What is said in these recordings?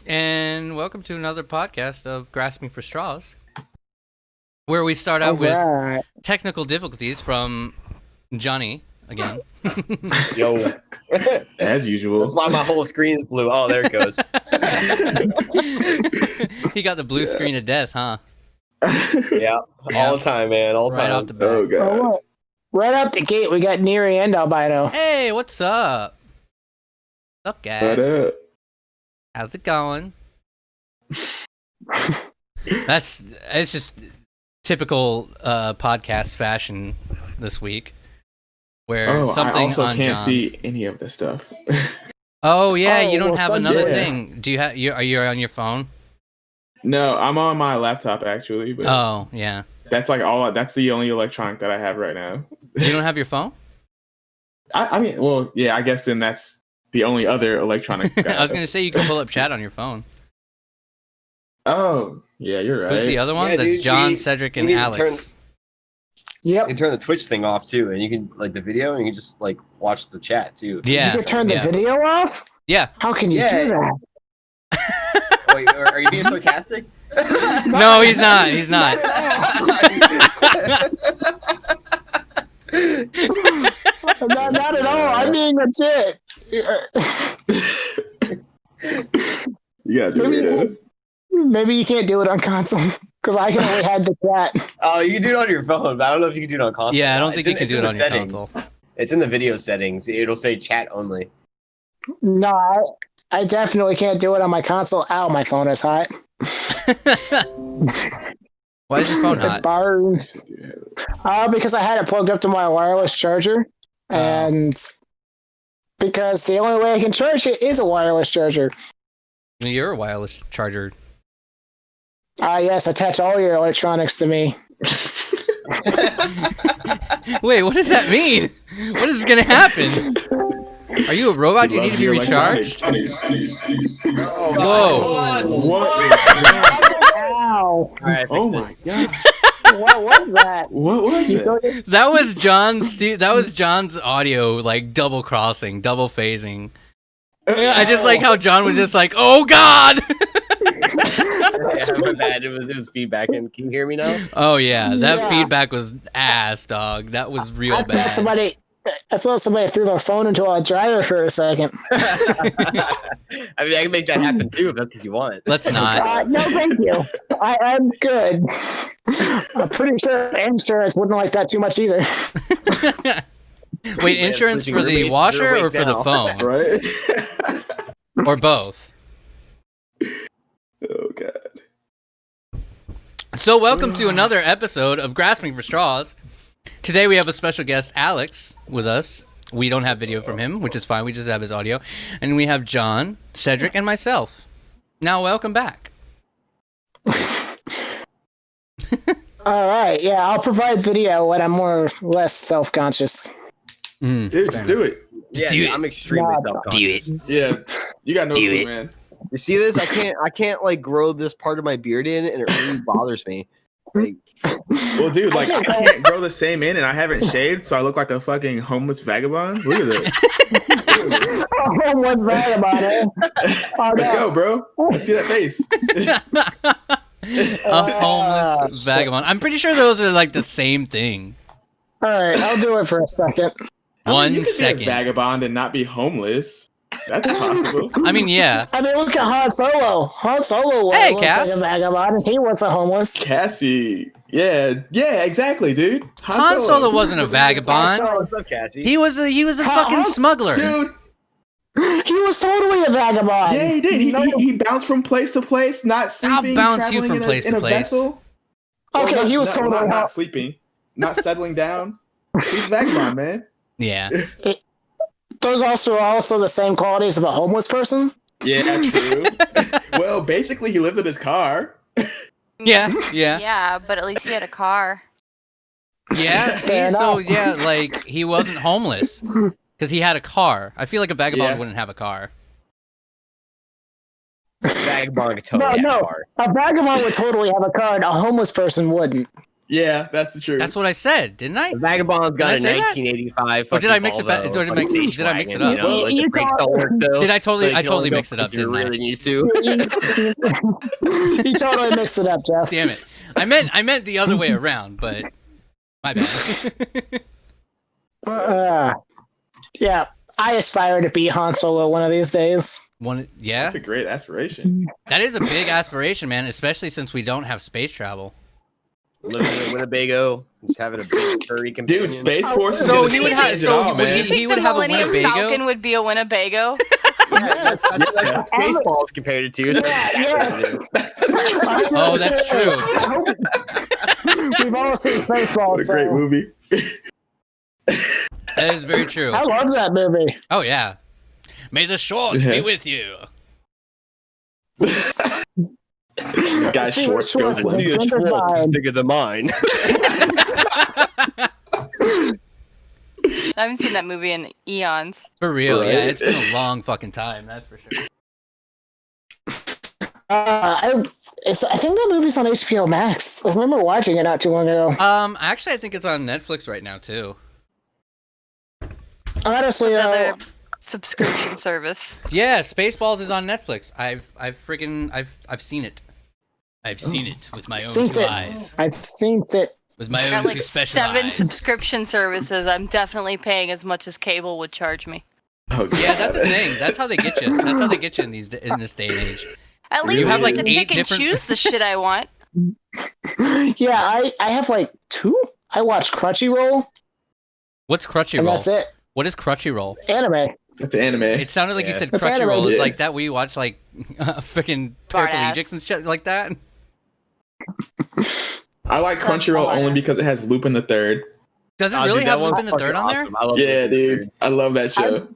and welcome to another podcast of Grasping for Straws, where we start out with technical difficulties from Johnny again. Yo. As usual. That's why my whole screen's blue. Oh, there it goes. He got the blue screen of death, huh? Yeah, all the time, man. All the Right time. off the bat. Oh, God. Right out the gate, we got Neri and Albino. Hey, what's up? What's up, guys? What up? How's it going? It's just typical podcast fashion this week, where something I also on can't John's... see any of this stuff. Oh yeah, you don't well, have another yeah. thing. Do you have? Are you on your phone? No, I'm on my laptop actually. But Oh yeah. that's that's the only electronic that I have right now. You don't have your phone? I mean, well, yeah, I guess then that's the only other electronic. I was gonna say you can pull up chat on your phone. Oh, yeah, you're right. Who's the other one? Yeah, That's dude, John, you Cedric, need and to Alex. Yep. You can turn the Twitch thing off too, and you can the video, and you can just watch the chat too. Yeah. You can turn the video off? Yeah. How can you do that? Wait, are you being sarcastic? No, he's not. He's not. Not at all. I'm being legit. You gotta do this. Maybe you can't do it on console because I can only hide the chat. Oh, you can do it on your phone, but I don't know if you can do it on console. Yeah, I don't think you can it's do in it the on your settings. console. It's in the video settings. It'll say chat only. No, I definitely can't do it on my console. Ow, my phone is hot. Why is your phone It hot? burns. Because I had it plugged up to my wireless charger, and because the only way I can charge it is a wireless charger. You're a wireless charger. Yes, attach all your electronics to me. Wait, what does that mean? What is going to happen? Are you a robot? Do you need to be recharged? Whoa. Ow. Alright, Oh my God. What was that? What was it? That was John's audio, double crossing, double phasing. I just like how John was just like, "Oh God!" my bad. It was feedback. And can you hear me now? Oh yeah, that Yeah. feedback was ass, dog. That was real I bad. thought somebody threw their phone into a dryer for a second. I mean, I can make that happen too if that's what you want. Let's not. No, thank you. I'm good. I'm pretty sure insurance wouldn't like that too much either. Wait, insurance for the washer or for the phone? Right? Or both? Oh God. So welcome to another episode of Grasping for Straws. Today we have a special guest, Alex, with us. We don't have video from him, which is fine. We just have his audio. And we have John, Cedric, and myself. Now welcome back. All right, yeah, I'll provide video when I'm more or less self-conscious. Dude, just do it. do it. I'm extremely No, self-conscious. Yeah. You got no Do clue, it. man. You see this? I can't grow this part of my beard in, and it really bothers me. Like, Well, dude, I can't- can't grow the same in, and I haven't shaved, so I look like a fucking homeless vagabond. Look at this. Oh, what's bad about it? Oh, Let's no. go, bro. Let's see that face. A homeless shit. vagabond. I'm pretty sure those are the same thing. All right, I'll do it for a second. I mean, you 1 could be a second. vagabond and not be homeless. That's possible. I mean, yeah. I mean, look at Han Solo. Han Solo Hey, looked like Cass. a vagabond, and he wasn't homeless. Cassie. Yeah, exactly, dude. Han Solo wasn't a vagabond. Oh, what's up, Cassie? He was a fucking Han- smuggler. Dude, He was totally a vagabond. yeah, he did. No- He bounced from place to place, not sleeping. bounce you traveling from in a- place in to a place. vessel. Okay, Well, he was totally not sleeping, not settling down. He's a vagabond, man. Yeah. Those are also the same qualities of a homeless person. Yeah, true. Well, basically, he lived in his car. Yeah. Yeah. Yeah, but at least he had a car. Yeah. See, Fair so enough. yeah, he wasn't homeless because he had a car. I feel like a vagabond Yeah. wouldn't have a car. Vagabond could totally have No. a car. A vagabond would totally have a car, and a homeless person wouldn't. Yeah, that's the truth. That's what I said, didn't I? The Vagabond's got a Did I say that? 1985. Or did I fucking mix it back- Volvo, did I mix- fucking did I mix it wagon, up? You know, like You the brakes don't work though. Did I totally- so you I can totally only go mixed it up, faster than didn't I? really needs to. You totally mixed it up, Jeff. Damn it! I meant the other way around, but my bad. Yeah, I aspire to be Han Solo one of these days. Yeah, That's a great aspiration. that is a big aspiration, man. Especially since we don't have space travel. Living in Winnebago, just having a big furry companion. Dude, Space Force. So is he gonna would have. change it So all, man. he would the have a Millennium Winnebago. Falcon would be a Winnebago. Yes, that's what Spaceballs compared it to. Yes. Oh, that's true. We've all seen Spaceballs. What a great So. movie. That is very true. I love that movie. Oh yeah. May the shorts be with you. Guy See Schwartz what goes Schwartz with is. it. Your Splinter's Schwartz is mine. bigger than mine. I haven't seen that movie in eons. For real, yeah. Right? It's been a long fucking time. That's for sure. I think that movie's on HBO Max. I remember watching it not too long ago. Actually, I think it's on Netflix right now too. Honestly, Another subscription service. Yeah, Spaceballs is on Netflix. I've seen it. I've seen it with my own Seen two it. eyes. I've seen it. With my Got own like two special 7 eyes. subscription services. I'm definitely paying as much as cable would charge me. Oh, Yeah, that's the God. thing. That's how they get you. That's how they get you in this day and age. At least You I have, get like, to 8 pick and different- choose the shit I want. Yeah, I have like 2. I watch Crunchyroll, What's and Crunchyroll? that's it. What is Crunchyroll? Anime. That's anime. It sounded like you Yeah. said That's anime, Crunchyroll. Is dude. like that where you watch like freaking Smart ass. paraplegics and shit like that? I like Crunchyroll Oh, yeah. only because it has Lupin the Third. Does it Oh, really dude, have that one's Lupin the Third fucking on there? awesome. I love Yeah, Lupin the dude. Third. I love that show.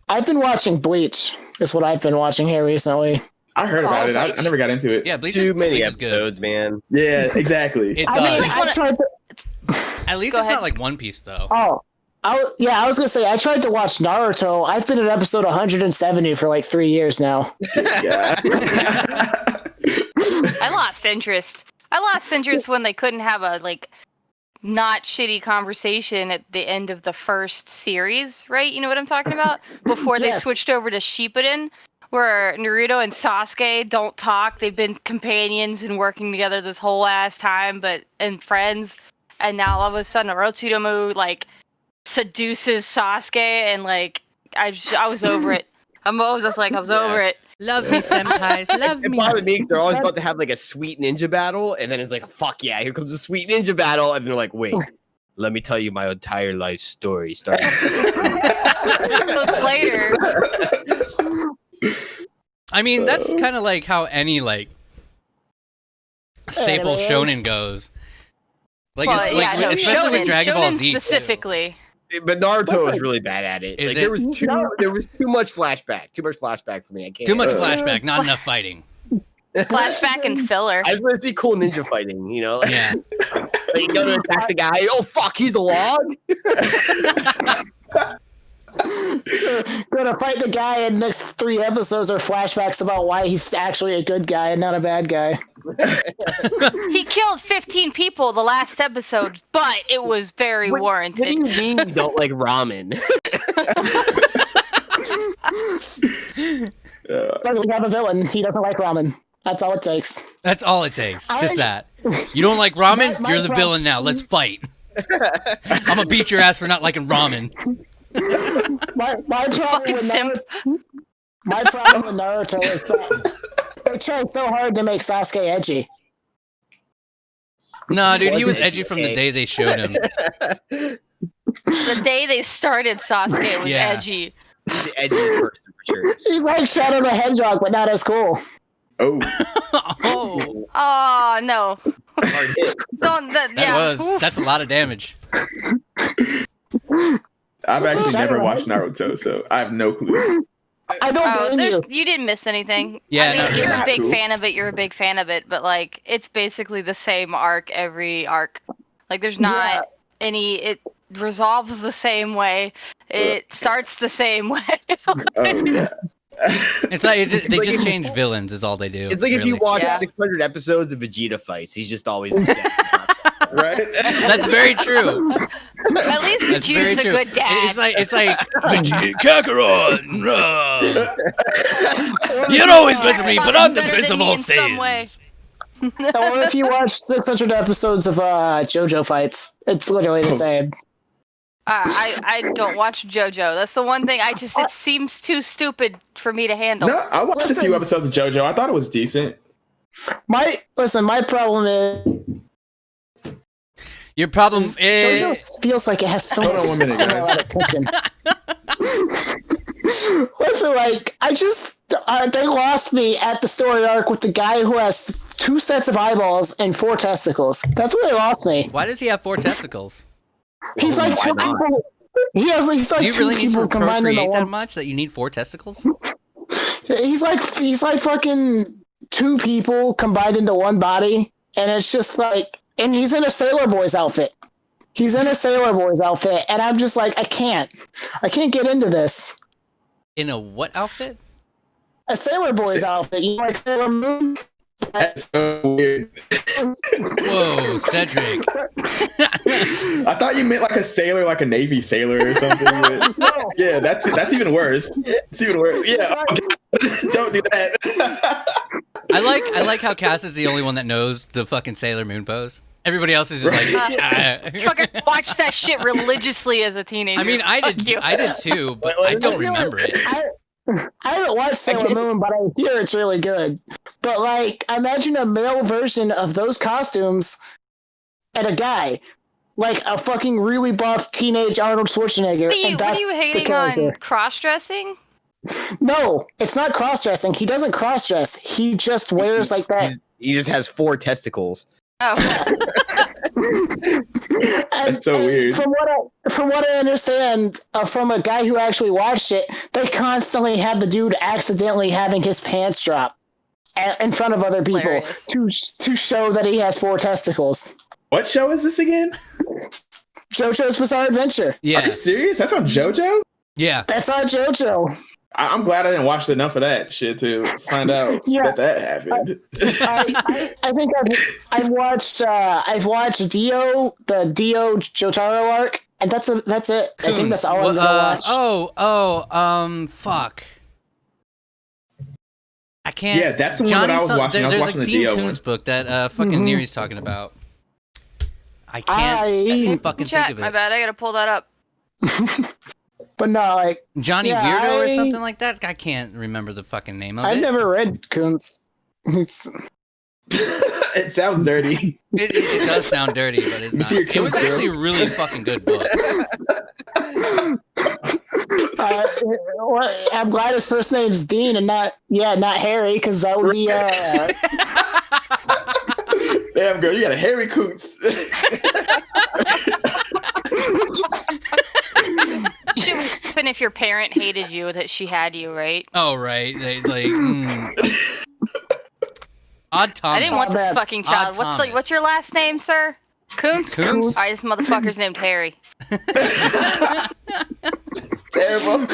I've been watching Bleach. Is what I've been watching here recently. I heard about it. I Bleach. never got into it. Yeah, Bleach Too is, many Bleach is good. episodes, man. Yeah, exactly. It I does. mean, I tried to. At least Go it's ahead. not like One Piece though. Oh, I was gonna say I tried to watch Naruto. I've been at episode 170 for like 3 years now. Yeah. I lost interest. I lost interest when they couldn't have a not shitty conversation at the end of the first series, right? You know what I'm talking about? Before they Yes. switched over to Shippuden, where Naruto and Sasuke don't talk. They've been companions and working together this whole ass time, and friends. And now all of a sudden, Orochimaru seduces Sasuke, and I was over it. I was over it. Love me, senpais. Love It me. bothered me because they're always about to have a sweet ninja battle, and then it's like, fuck yeah, here comes a sweet ninja battle, and they're like, wait, let me tell you my entire life story. Starting Later. I mean, that's kind of like how any staple Anime is. shonen goes. Especially with Shonen, Dragon Ball Shonen Z. specifically. But Naruto is really bad at it. Is There it? was too much flashback. Too much flashback for me. I can't. Too much flashback, not enough fighting. Flashback and filler. I just want to see cool ninja fighting. You know, Yeah. you go to attack the guy. Oh fuck, he's a log. Gonna fight the guy, and next 3 episodes are flashbacks about why he's actually a good guy and not a bad guy. He killed 15 people the last episode, but it was very What do warranted. you mean you don't like ramen? We have a villain. He doesn't like ramen. That's all it takes. That's all it takes. I- Just that. You don't like ramen? My You're the prob- villain now. Let's fight. I'm gonna beat your ass for not liking ramen. My problem Fucking with simp. My problem with Naruto is that they tried so hard to make Sasuke edgy. Nah, dude, he was Wasn't edgy from the day they showed him. The day they started, Sasuke was Yeah. edgy. He's the edgiest person for sure. He's like Shadow the Hedgehog, but not as cool. Oh, Oh, Oh no! Hard hit. Don't. Yeah. that's a lot of damage. I've actually Shadow never the watched Naruto, so I have no clue. I don't Oh, blame you. you didn't miss anything. Yeah, I mean, no, if you're yeah. a big Cool. fan of it, you're a big fan of it. But it's basically the same arc every arc. There's not any. It resolves the same way. It starts the same way. Oh yeah. It's like they like just if- change villains. Is all they do. It's like if you really. watch Yeah. 600 episodes of Vegeta fights, he's just always the same, right? That's very true. At least That's very Vegeta's a true. good dad. It's like Vegeta Kakarot. You're always better than me, but I'm the Better prince than of me all in some way. sins. Or if you watch 600 episodes of JoJo fights, it's literally the same. I don't watch JoJo. That's the one thing it seems too stupid for me to handle. No, I watched a Listen. few episodes of JoJo. I thought it was decent. My problem is Your problem is JoJo feels like it has so Hold much on 1 minute, guys. attention. Listen, like they lost me at the story arc with the guy who has 2 sets of eyeballs and 4 testicles. That's where they lost me. why does he have 4 testicles? He's like Why 2 not? people. He's like Do you 2 really need to people combined into procreate that one. much that you need 4 testicles? He's like fucking 2 people combined into one body, and it's just like, and he's in a Sailor Boys outfit. He's in a Sailor Boys outfit, and I'm just like, I can't get into this. In a what outfit? A Sailor Boys outfit, you know, like Sailor Moon. That's so weird. Whoa, Cedric. I thought you meant like a sailor, like a Navy sailor or something. but- No, yeah, that's even worse. It's even worse. Yeah, don't do that. I like how Cass is the only one that knows the fucking Sailor Moon pose. Everybody else is just like. Fucking watched that shit religiously as a teenager. I mean, I Fuck did. you. I did too, but I don't remember it. I haven't watched Sailor Moon, but I hear it's really good. But like, imagine a male version of those costumes and a guy, like a fucking really buff teenage Arnold Schwarzenegger. What are you, and what are that's you the hating on character. cross-dressing? No, it's not cross-dressing. He doesn't cross-dress. He just wears like that. He just has 4 testicles. Oh, And- so and weird. From what I understand, from a guy who actually watched it, they constantly have the dude accidentally having his pants drop in front of other people Hilarious. to show that he has 4 testicles. What show is this again? JoJo's Bizarre Adventure. Are Yeah, you serious? That's on JoJo? yeah. That's on JoJo. I'm glad I didn't watch enough of that shit to find out Yeah. that happened. I think I've watched Dio, the Dio Jotaro arc, and that's it. I think that's all I'm gonna watch. Fuck. I can't. Yeah, that's the one that I was watching. I was There's watching a the Dean Dio Koontz one. book that fucking Mhm. Neri's talking about. I can't fucking chat. think of My it. bad. I gotta pull that up. But no, like Johnny Yeah, Weirdo or I- something like that. I can't remember the fucking name of I've it. never read Kuntz. It sounds dirty. It does sound dirty, but it's Me not. see your It was Koontz, bro. actually a really fucking good book. I'm glad his first name's Dean and not Harry, because that would be Damn, girl, you got a hairy coots. Shit would happen if your parent hated you that she had you, right? Oh right, Odd Thomas. I didn't want this bad. fucking child. Odd What's your last name, sir? Koontz? Koontz. Alright, this motherfucker's named Harry. Terrible.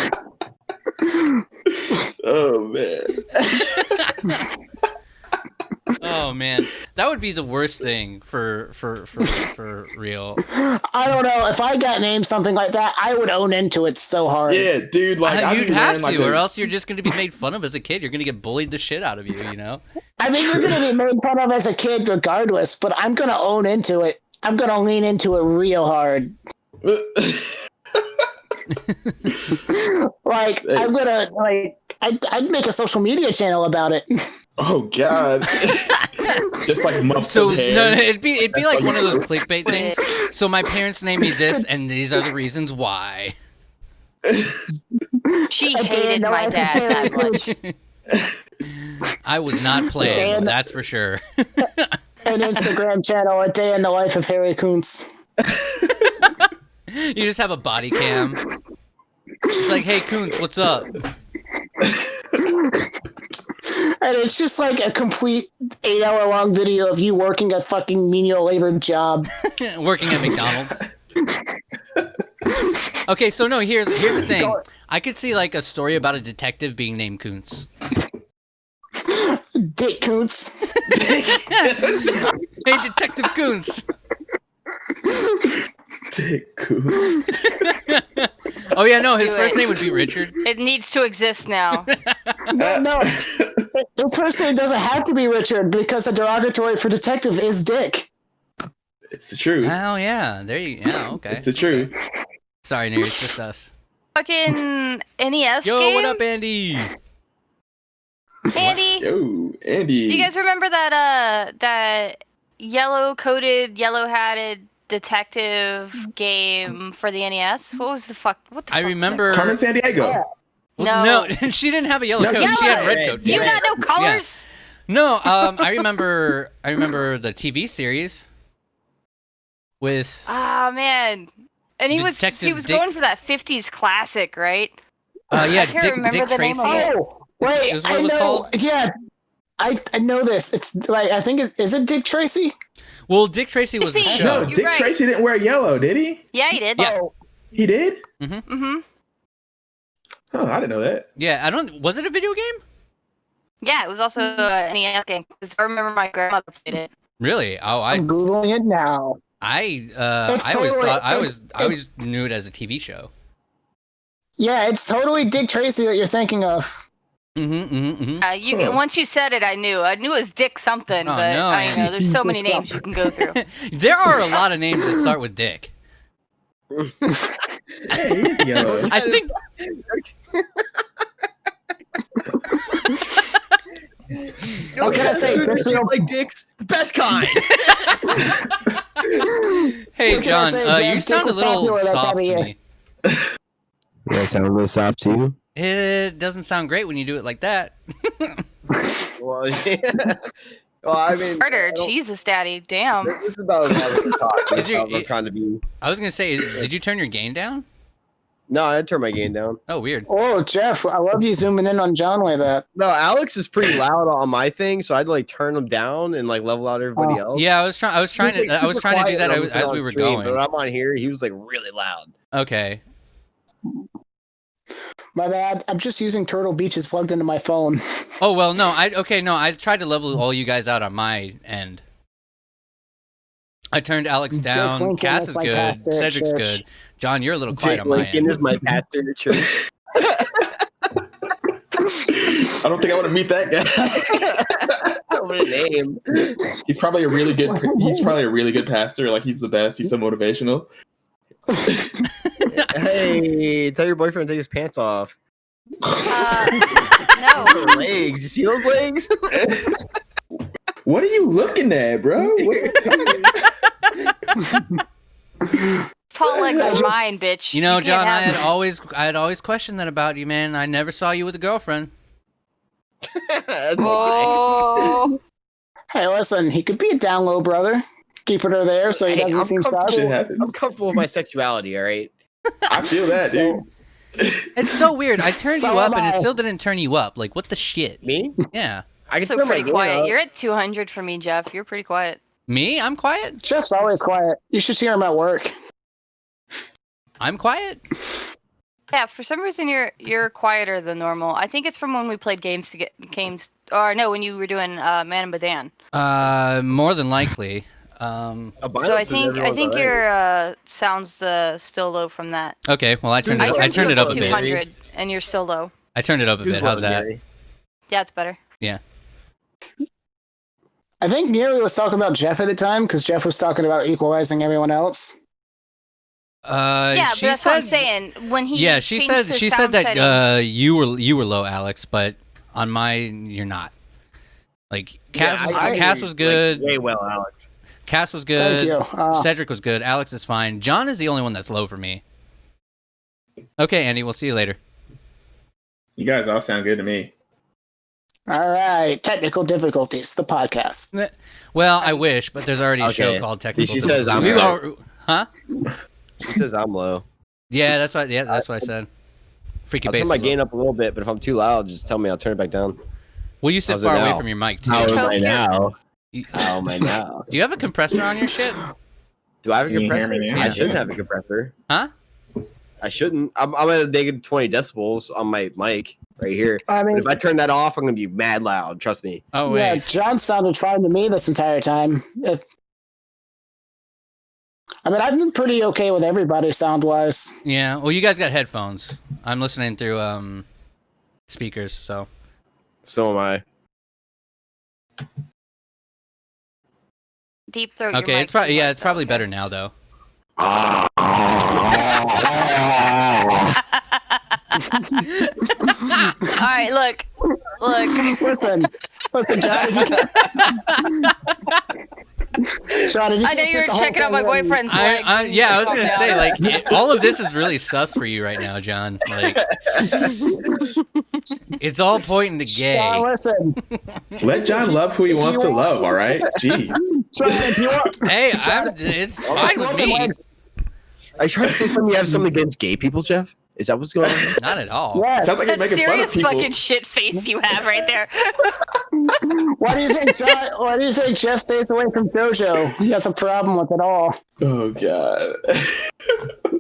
Oh man. Oh man, that would be the worst thing for real. I don't know. If I got named something like that, I would own into it so hard. Yeah, dude. Like I'd You'd be have wearing, to, like, or else you're just going to be made fun of as a kid. You're going to get bullied the shit out of you. You know. I mean, you're going to be made fun of as a kid regardless, but I'm going to own into it. I'm going to lean into it real hard. Like, I'm going to, like, I'd make a social media channel about it. Oh god. Just like muffs So of no, hair. it'd be That's like like- one of those clickbait things. So my parents named me this, and these are the reasons why. She I didn't hated know my I was dad Harry that much. Kuntz. I was not playing. Damn. That's for sure. An Instagram channel, A Day in the Life of Harry Kuntz. You just have a body cam. It's like, hey, Koontz, what's up? And it's just like a complete 8-hour long video of you working a fucking menial labor job. Working at McDonald's. Okay, so no, here's the thing. I could see like a story about a detective being named Kuntz. Dick Kuntz. Hey, Detective Kuntz. Dick Coots. Oh yeah, no, his Do first it. name would be Richard. It needs to exist now. No, his first name doesn't have to be Richard because a derogatory for detective is Dick. It's the truth. Oh yeah, there you. Yeah, okay. It's the truth. Sorry, nerds, just us. Fucking NES Yo, game. what up, Andy? Andy? Yo, Andy. Do you guys remember that yellow-coated, yellow-hatted detective game for the NES? What was the fuck? What the I fuck was remember. Carmen San Diego. Well, No. no, she didn't have a yellow No, coat. She had a red red. coat. that? Do you Yeah. not know colors? No, I remember the TV series with Ah man. And he was Detective Dick- going for that 50s classic, right? yeah, I can't Dick remember the name Tracy. of it. Oh, wait, Is what I it was know. called? Yeah, I know this. It's like I think is it Dick Tracy? Well, Dick Tracy was the Is he? show. No, You're Dick right. Tracy didn't wear yellow, did he? Yeah, he did. Yeah. Oh, He did? Mm-hmm. Oh, I didn't know that. Yeah, I don't. Was it a video game? Yeah, it was also an NES game. 'Cause I remember my grandmother played it. Really? Oh, I'm googling it now. I It's always totally- thought I it's- always knew it as a TV show. Yeah, it's totally Dick Tracy that you're thinking of. Once you said it, I knew. I knew it was Dick something, Oh, but no. I know there's so many Dick names you can go through. There are a lot of names that start with Dick. Hey, he's yellow. I think. What can I say? Dick's real. like dicks, the best kind. Hey, What can I John, say, Jeff? you Dick sound a was little popular that time soft of to year. me. That sound a little soft to you? It doesn't sound great when you do it like that. Well, yeah. Well, I mean, Harder, I don't- Jesus, Daddy, damn. This is about as loud as I can talk. Is your- I'm trying to be. I was gonna say, did you turn your gain down? No, I turned my gain down. Oh, weird. Oh, Jeff, I love you zooming in on John like that. No, Alex is pretty loud on my thing, so I'd like turn him down and like level out everybody else. Yeah, I was trying to Super do that quiet as on we were stream, going. But when I'm on here, he was like really loud. Okay. My bad. I'm just using Turtle Beaches plugged into my phone. Oh well, no. I tried to level all you guys out on my end. I turned Alex Dick down. Lincoln Cass is is my good. pastor at Cedric's church. good. John, you're a little quiet Dick on my Lincoln end. is my pastor in church. I don't think I want to meet that guy. What a name. He's probably a really good. He's probably a really good pastor. Like he's the best. He's so motivational. Hey, tell your boyfriend to take his pants off. No. Legs. You see those legs? What are you looking at, bro? Tall legs I are just- mine, bitch. You know, can't John, I have had always questioned that about you, man. I never saw you with a girlfriend. That's them. Oh. Hey, listen, he could be a down low brother. Keeping her there so he Hey, doesn't I'm seem sus. It comfortable. happens. I'm comfortable with my sexuality, all right? I feel that, So- dude. It's so weird. I turned So you up am and it I. still didn't turn you up. Like, what the shit? Me? Yeah. I can So turn my pretty gain quiet. up. You're at 200 for me, Jeff. You're pretty quiet. Me? I'm quiet? Jeff's always quiet. You should hear him at work. I'm quiet? Yeah, for some reason you're quieter than normal. I think it's from when we played games, or no, when you were doing Man and Badan. More than likely. Albino So I says think everyone's all right. your sounds still low from that. Okay, well, I turned I it turned up you a up to bit. 200, and you're still low. I turned it up a Who's bit. How's loving that? Gary? Yeah, it's better. I think Nearly was talking about Jeff at the time because Jeff was talking about equalizing everyone else. Yeah, but she that's what I'm said- saying. When he Yeah, she changed said the she said sound that settings- you were low, Alex, but on mine you're not. Like Cass, Yeah, was, I Cass agree, was good. Like, way well, Alex. Cass was Thank good. you. Cedric was good. Alex is fine. John is the only one that's low for me. Okay, Andy, we'll see you later. You guys all sound good to me. All right. Technical difficulties. The podcast. Well, I wish, but there's already a Okay. show called Technical. She says I'm We right. are- huh? She says I'm low. Yeah, that's what. Yeah, that's what I said. Freaky I'll bass. turn my was low. gain up a little bit, but if I'm too loud, just tell me. I'll turn it back down. Will you sit How's it far away now? from your mic too? How am am I I now? You- How am I now? Do you have a compressor on your shit? Do I have a Can you hear compressor? me now? I Yeah. should have a compressor. Huh? I shouldn't. I'm at a negative 20 decibels on my mic right here. I mean, But if I turn that off, I'm gonna be mad loud. Trust me. Oh yeah, wait. John sounded fine to me this entire time. I mean, I've been pretty okay with everybody sound-wise. Yeah. Well, you guys got headphones. I'm listening through speakers. So. So am I. Deep throat. your Okay. mic It's probably too much, it's probably though, better now though. okay. All right, look. Listen, John. If you can... John, if you I know can't you were get the whole checking out my thing in- boyfriend's leg. I was gonna say like all of this is really sus for you right now, John. Like it's all pointing to gay. John, listen. Let John love who he wants to you love. All right. Jeez. John, if you want, Hey, it's fine with me. Are you trying to say something? You have something against gay people, Jeff? Is that what's going on? Not at all. Yeah. Sounds like That you're making fun of serious people. fucking shit face you have right there. Why do you think John? Why do you think Jeff stays away from JoJo? He has a problem with it all. Oh god.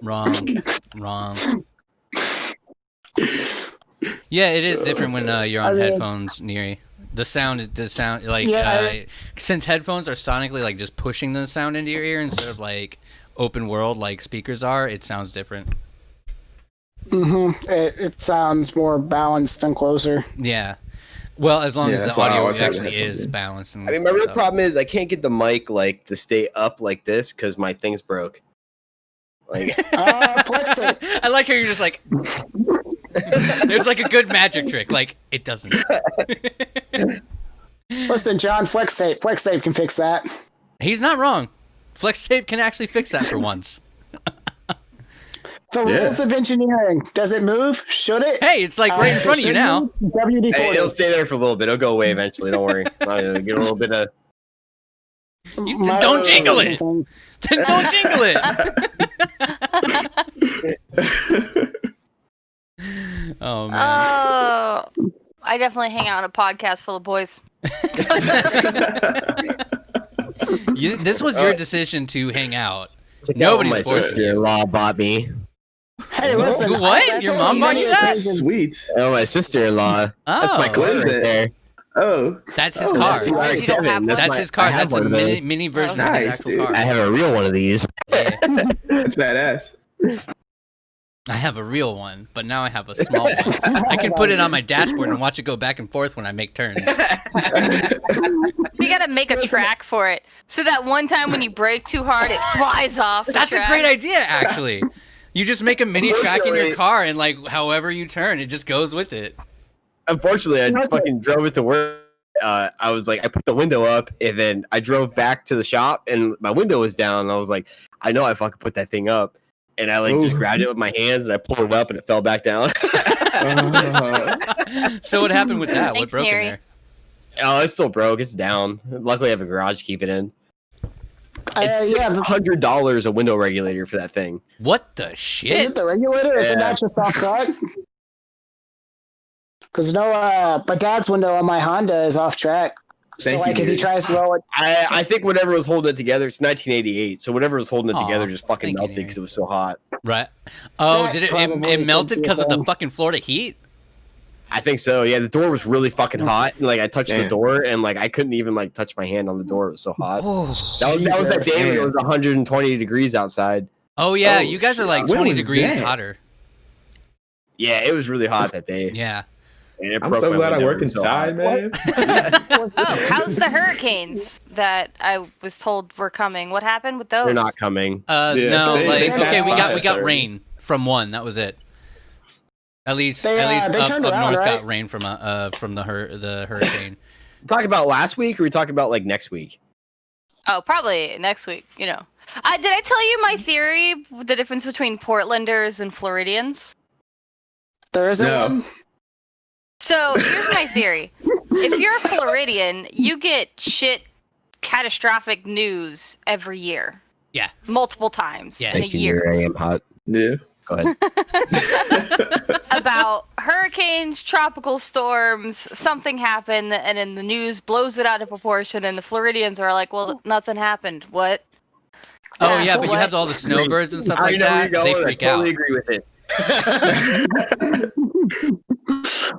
Wrong. Yeah, it is different when you're on I mean- headphones, Neri. The sound like Yeah, since headphones are sonically like just pushing the sound into your ear instead of like open world like speakers are, it sounds different. Mm-hmm. It sounds more balanced and closer. Yeah. Well, as long Yeah, as the that's why I audio always have the actually headphones is in. balanced. And I mean, remember the stuff. problem is I can't get the mic like to stay up like this because my thing's broke. Like, Flex it. I like how you're just like. There's like a good magic trick. Like it doesn't. Listen, John, Flex Tape can fix that. He's not wrong. Flex tape can actually fix that for once. The rules of engineering. Does it move? Should it? Hey, it's like right in front of you now. WD-40. hey, it'll stay there for a little bit. It'll go away eventually. Don't worry. I'll get a little bit of. My- Don't jingle it. things. Then don't jingle it. Oh man. Oh, I definitely hang out in a podcast full of boys. This was your decision to hang out. Check out Nobody's what my forcing you. sister-in-law bought me. Hey, listen. What? I've Your told mom you bought many you that? occasions- Sweet. Oh, my sister-in-law. That's my Oh, car What is right it? there. Oh. that's his Oh, car. that's You don't CR7. have one? That's That's my- his car. I have That's a one of those. mini version of Nice, his actual dude. car. I have a real one of these. Yeah. That's badass. I have a real one, but now I have a small one. I can put it on my dashboard and watch it go back and forth when I make turns. You gotta make a track for it, so that one time when you brake too hard, it flies off. The That's a track. great idea, actually. You just make a mini track in your Unfortunately- car, and like however you turn, it just goes with it. Unfortunately, I fucking drove it to work. I was like, I put the window up, and then I drove back to the shop, and my window was down. And I was like, I know I fucking put that thing up, and I like just Ooh. grabbed it with my hands, and I pulled it up, and it fell back down. So what happened with that? What Thanks, broke in Neri. there? Oh, it's still broke. It's down. Luckily, I have a garage to keep it in. It's yeah, $600 a window regulator for that thing. What the is shit? it the regulator? Is it Yeah. not just off track? Because my dad's window on my Honda is off track. So Thank you, like if he dude. tries to roll it, I think whatever was holding it together, it's 1988, so whatever was holding it Aw, together just fucking thank you, melted Neri. because it was so hot. Right. Oh, That did it probably melted could be because a of the thing. fucking Florida heat? I think so. Yeah, the door was really fucking hot, and like I touched the Damn. door, and like I couldn't even like touch my hand on the door. It was so hot. Oh. That was that Jesus, day when it damn. was 120 degrees outside. Oh yeah, Oh, you guys are like when 20 was degrees that? hotter. Yeah, it was really hot that day. Yeah. And it I'm broke so my glad I window. work It was so inside, hot. man. Oh, how's the hurricanes that I was told were coming? What happened with those? They're not coming. No, they like passed okay, we by got us already. rain from one. That was it. At least They up turned around, north got right? rain from the hurricane. Talking about last week, or we talking about like next week? Oh, probably next week. You know, did I tell you my theory? The difference between Portlanders and Floridians. there isn't No. one. So here's my theory: if you're a Floridian, you get shit, catastrophic news every year. Yeah. Multiple times Yeah. in a Thank you, year. Neri. I am hot. Yeah. Go ahead. About hurricanes, tropical storms, something happened, and then the news blows it out of proportion, and the Floridians are like, "Well, nothing happened. What?" Oh Yeah, yeah, so but you what- have all the snowbirds and stuff I like know where that. you're They going. freak I totally out. agree with it.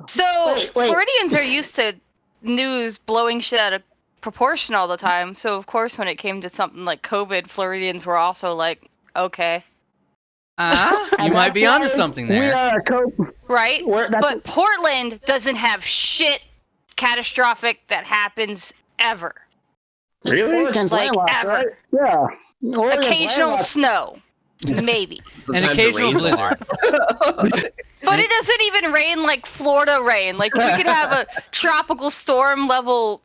So Wait. Floridians are used to news blowing shit out of proportion all the time. So of course, when it came to something like COVID, Floridians were also like, okay, You And might that's be onto why something We there. are right? that's But Portland doesn't have shit catastrophic that happens ever. Really? Oregon's Like, landlocked, ever. right? Yeah. Oregon's Occasional landlocked. snow, maybe. An Sometimes it occasional rains a lot. blizzard. But it doesn't even rain like Florida rain. Like, we could have a tropical storm level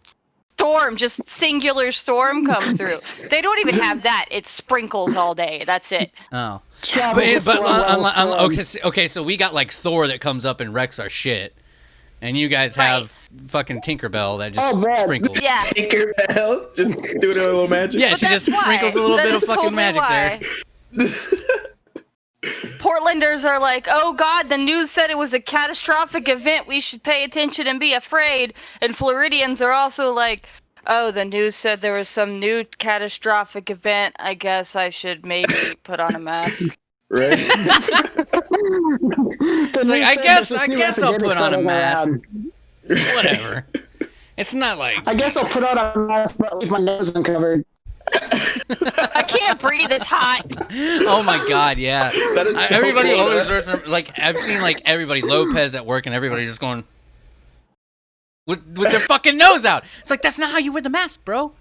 storm, just singular storm come through. They don't even have that. It sprinkles all day. That's it. Oh. Tropical But storm level storm. okay, so we got like Thor that comes up and wrecks our shit. And you guys Right. have fucking Tinkerbell that just Oh, man. sprinkles. Yeah. Tinkerbell, just doing a little magic. Yeah, But she that's just why. sprinkles a little That bit of is fucking totally magic why. Portlanders are like, oh god, the news said it was a catastrophic event. We should pay attention and be afraid. And Floridians are also like, oh, the news said there was some new catastrophic event. I guess I should maybe put on a mask. Right? It's like, I guess I'll put on a mask. Whatever. It's not like I guess I'll put on a mask, but leave my nose uncovered. I can't breathe. It's hot. oh my god, yeah. That is so Everybody cool, always though. starts like I've seen like everybody Lopez at work and everybody just going with their fucking nose out. It's like that's not how you wear the mask, bro.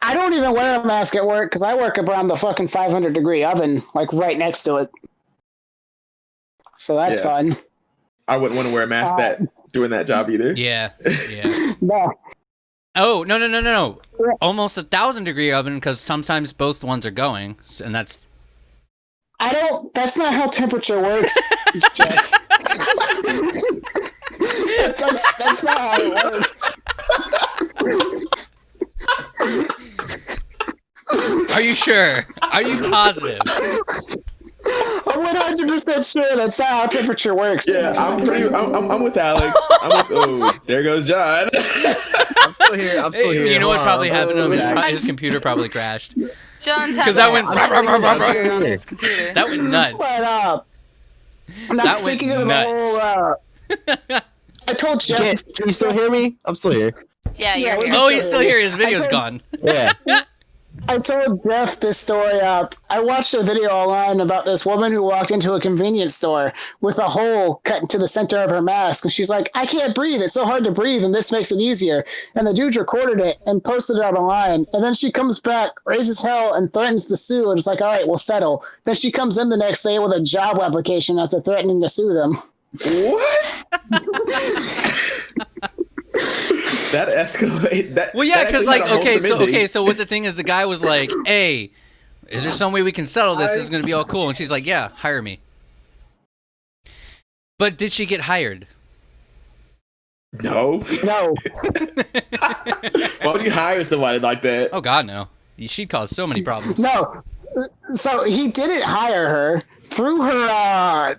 I don't even wear a mask at work because I work around the fucking 500-degree oven, like right next to it. So that's Yeah. fun. I wouldn't want to wear a mask doing that job either. Yeah, yeah. No. Oh no! Almost 1,000-degree oven because sometimes both ones are going, and that's That's not how temperature works, Jeff. that's not how it works. Are you sure? Are you positive? I'm 100% sure that's not how temperature works. Yeah, I'm with Alex. There goes John. I'm still here. I'm still here. You know what Hold probably on. happened to him? Back. His computer probably crashed. John's 'Cause having that went a brah, brah, brah, brah, brah. on his computer. That went nuts. But, I'm not That went speaking of the whole, I told Jeff. Can you still hear me? I'm still here. Yeah, Yeah, you're we here. Oh, he's still here. His video's told- gone. Yeah. I told Jeff this story. I watched a video online about this woman who walked into a convenience store with a hole cut into the center of her mask, and she's like, "I can't breathe. It's so hard to breathe, and this makes it easier." And the dude recorded it and posted it online. And then she comes back, raises hell, and threatens to sue. And it's like, "All right, we'll settle." Then she comes in the next day with a job application after threatening to sue them. What? That escalated. That, Well, yeah, that because actually like, had a wholesome ending. so what the thing is, the guy was like, "Hey, is there some way we can settle this? This is gonna be all cool." And she's like, "Yeah, hire me." But did she get hired? No. No. Why would you hire somebody like that? Oh God, no. She'd cause so many problems. No. So he didn't hire her, threw her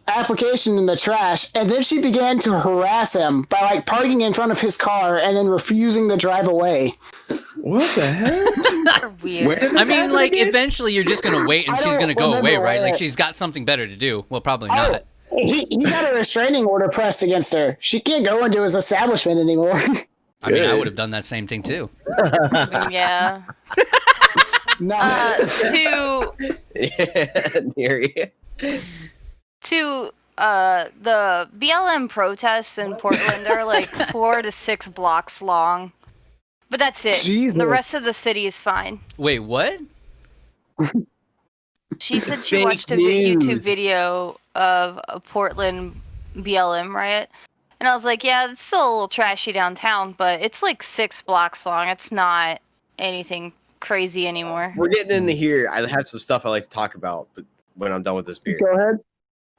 application in the trash, and then she began to harass him by like parking in front of his car and then refusing to drive away. What the hell? You're weird. Where did this I mean, happen like, again? eventually you're just gonna wait and I she's don't gonna go remember away, right? where- Like, she's got something better to do. Well, probably Oh, not. he got a restraining order pressed against her. She can't go into his establishment anymore. I mean, I Good. would have done that same thing too. Yeah. No. To Yeah, Neri. to the BLM protests in Portland, they're like 4 to 6 blocks long. But that's it. Jesus. The rest of the city is fine. Wait, what? She said she Fake watched a news. YouTube video of a Portland BLM riot. And I was like, yeah, it's still a little trashy downtown, but it's like 6 blocks long. It's not anything crazy anymore. We're getting into here. I have some stuff I like to talk about, but when I'm done with this beer, Go ahead.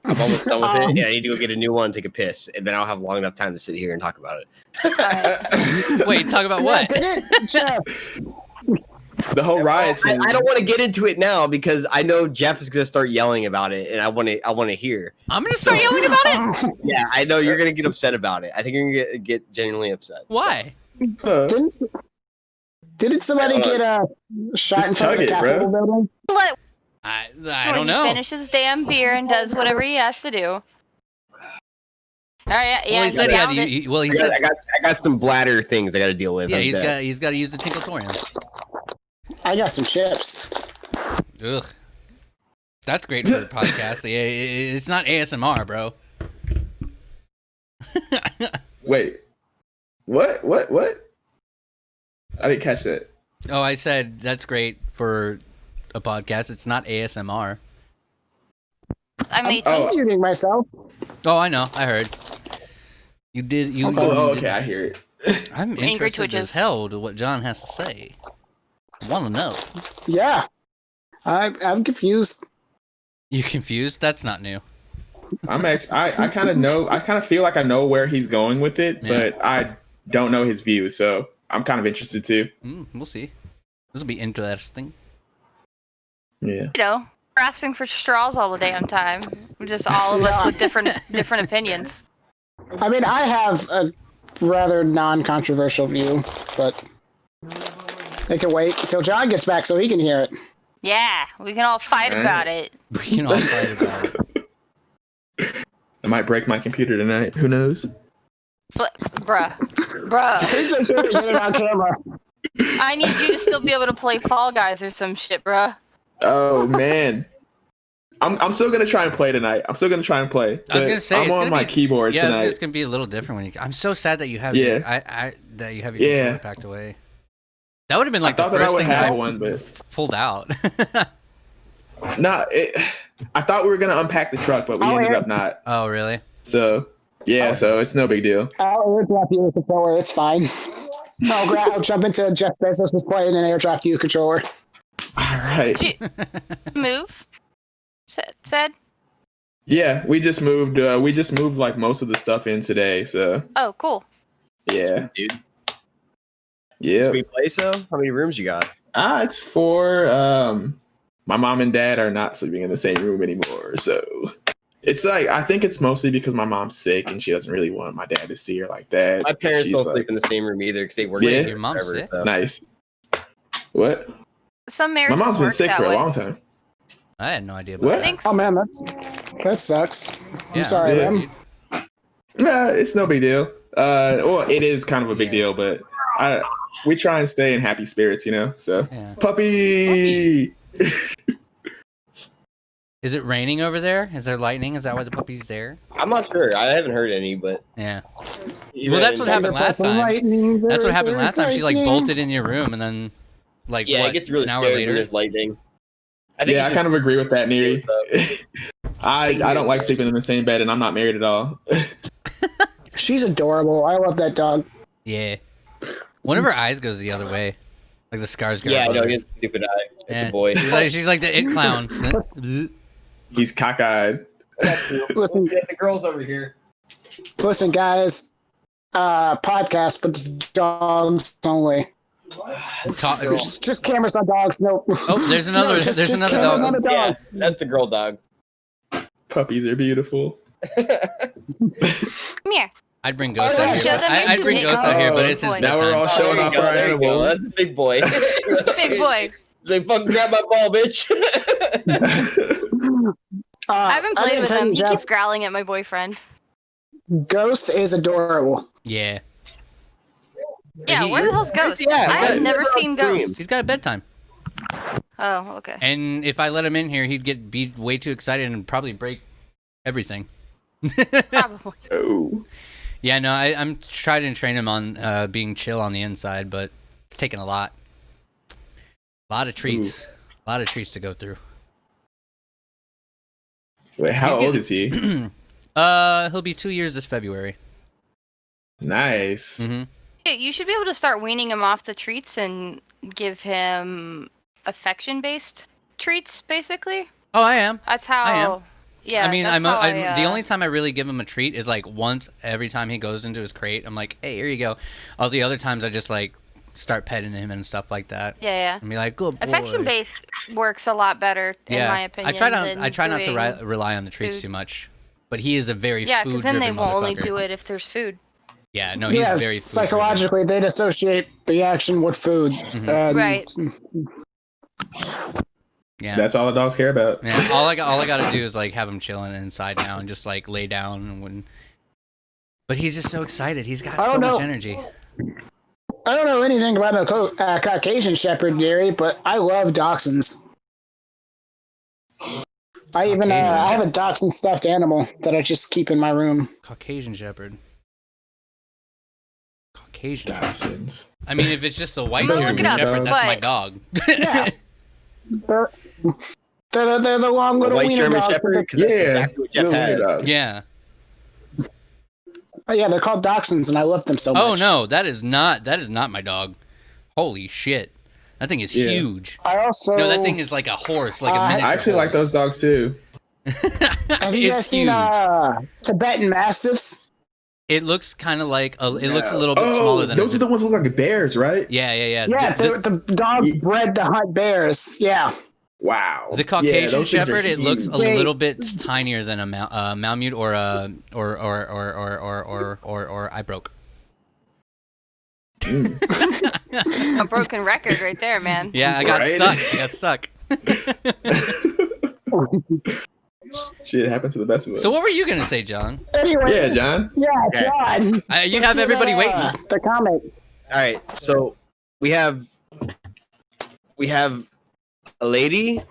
I'm almost done with it. Yeah, I need to go get a new one and take a piss, and then I'll have long enough time to sit here and talk about it. Alright. Wait, talk about what? Jeff, The whole riot I, scene. I don't want to get into it now because I know Jeff is going to start yelling about it, and I want to hear. I'm gonna start yelling about it. Yeah, I know you're going to get upset about it. I think you're going to get genuinely upset. Why? Huh. didn't somebody get shot in Just front of the chug it, bro. Capitol building? Let I When don't he know. finishes his damn beer and does whatever he has to do. All right, yeah, Well, he said he had found it. to. Well, he I said. got some bladder things I got to deal with. Yeah, I'm dead. he's got to use the Tinkletorium. I got some chips. Ugh. That's great for a podcast. Yeah, it's not ASMR, bro. Wait. What? I didn't catch that. Oh, I said that's great for a podcast. It's not ASMR. I made Oh. I'm muting myself. Oh, I know. I heard. You did. You. Oh, you okay, did- I hear it. I'm Angry interested twitches. as hell to what John has to say. Want to know? Yeah. I'm confused. You confused? That's not new. I'm actually, I kind of know, I kind of feel like I know where he's going with it, Yeah. but I don't know his view, so I'm kind of interested too. We'll see. This will be interesting. Yeah. Grasping for straws all the damn time. Just all of us with different opinions. I mean, I have a rather non-controversial view, but they can wait until John gets back so he can hear it. Yeah, we can all fight Alright. about it. We can all fight about it. I might break my computer tonight. Who knows? Bruh. Please make sure to get it on camera. I need you to still be able to play Fall Guys or some shit, bruh. Oh man, I'm still gonna try and play tonight. I'm still gonna try and play. I was but gonna say I'm it's on gonna my be- keyboard Yeah, tonight. it's gonna be a little different when you. I'm so sad that you have. Yeah. Your, that you have your Yeah. controller packed away. That would have been I like the thought that I first would thing have I one, but pulled out. nah. I thought we were gonna unpack the truck, but we Oh, ended yeah. up not. Oh, really? So yeah, so it's no big deal. I'll airdrop you a controller. It's fine. I'll jump into Jeff Bezos' plane and airdrop you a controller. All right. Move. Said. Yeah, we just moved. We just moved like most of the stuff in today. So Oh, cool. yeah, Dude. yeah. Sweet place though. How many rooms you got? It's for my mom and dad are not sleeping in the same room anymore. So it's like I think it's mostly because my mom's sick and she doesn't really want my dad to see her like that. My parents She's don't like, sleep in the same room either because they work Yeah. together Your mom's forever, sick? so. Nice. What? Some My marriages mom's been work sick that for a way. long time. I had no idea about What? I that. think Oh man, that sucks. Yeah. I'm sorry, Yeah. man. Nah, it's no big deal. Well, it is kind of a big Yeah. deal, but we try and stay in happy spirits, you know. So Yeah. puppy. Is it raining over there? Is there lightning? Is that why the puppy's there? I'm not sure. I haven't heard any, but Yeah. even- that's what happened last time. Lightning, That's what happened very last time. She like lightning. bolted in your room and then like Yeah, what, it gets really an hour scary when later. there's lightning. Yeah, I kind of agree with that, Neri. What's I don't like sleeping in the same bed, and I'm not married at all. She's adorable. I love that dog. Yeah. One of her eyes goes the other way. Like the scars go. Yeah, I know. He has a stupid eye. It's a boy. She's like the it clown. He's cockeyed. Listen, The girls over here. listen, guys. Podcast, but it's dogs only. Just cameras on dogs. No. Oh, there's another. No, just there's another cameras dog. on the Yeah, dogs. that's the girl dog. Puppies are beautiful. Come here. I'd bring Ghost Oh, out yeah, here. show But them your I'd bring two Ghost out here, but it's his Now Now we're all bedtime. showing There you off go, our there you go. animals. That's a big boy. Big boy. He's like, fucking grab my ball, bitch. I haven't played didn't with tell him. you, He Jeff, keeps growling at my boyfriend. Ghost is adorable. Yeah. Yeah, He- where the hell's Ghost? Yeah, I have he's never never seen on stream. Ghost. He's got a bedtime. Oh, okay. And if I let him in here, he'd be way too excited and probably break everything. Probably. Oh. Yeah, no, I'm trying to train him on being chill on the inside, but it's taking a lot. A lot of treats. A lot of treats to go through. Wait, how He's old is he? He'll be 2 years this February. Nice. Mm-hmm. Yeah, you should be able to start weaning him off the treats and give him affection-based treats, basically. Oh, I am. That's how. I am. Yeah. I mean, that's how the only time I really give him a treat is like once every time he goes into his crate. I'm like, hey, here you go. All the other times I just like start petting him and stuff like that. Yeah, And be like, good boy. affection-based works a lot better, in my opinion. I try not to doing rely on the treats food. too much. But he is a very Yeah, because then food-driven they will only motherfucker. do it if there's food. Yeah, no, he's Yes, very food-driven. psychologically, they'd associate the action with food. Mhm. And Right. Yeah. That's all the dogs care about. Yeah, all I gotta do is like have him chilling inside now and just like lay down and when. But he's just so excited. He's got so much energy. I don't know anything about a Caucasian Shepherd, Gary, but I love dachshunds. I have a dachshund stuffed animal that I just keep in my room. Caucasian Shepherd. Caucasian. Dachshunds. I mean, if it's just a white Look German it up, Shepherd, that's my but- dog. Yeah. They're the long A little white wiener German dogs. Shepherd, because that's exactly what Jeff little has. dog. Yeah. Oh, yeah, they're called dachshunds, and I love them so much. Oh no, that is not my dog. Holy shit, that thing is Yeah. huge. I also No, that thing is like a horse, like a miniature. I actually like those horse. dogs too. have you guys It's seen huge. Tibetan Mastiffs? It looks kind of like it looks a little bit Oh, smaller than. those are the ones that look like bears, right? Yeah. Yeah, the dogs bred to hunt bears. Yeah. Wow. The Yeah, Caucasian those things are Shepherd, it looks a huge. little bit tinier than a Malamute or I broke. A broken record right there, man. Yeah, I got Right? stuck. Shit happens to the best of us. So what were you gonna say, John? Anyway. Yeah, John. Yeah, Okay. John. You let's have see everybody waiting. The comic. All right, so we have a lady,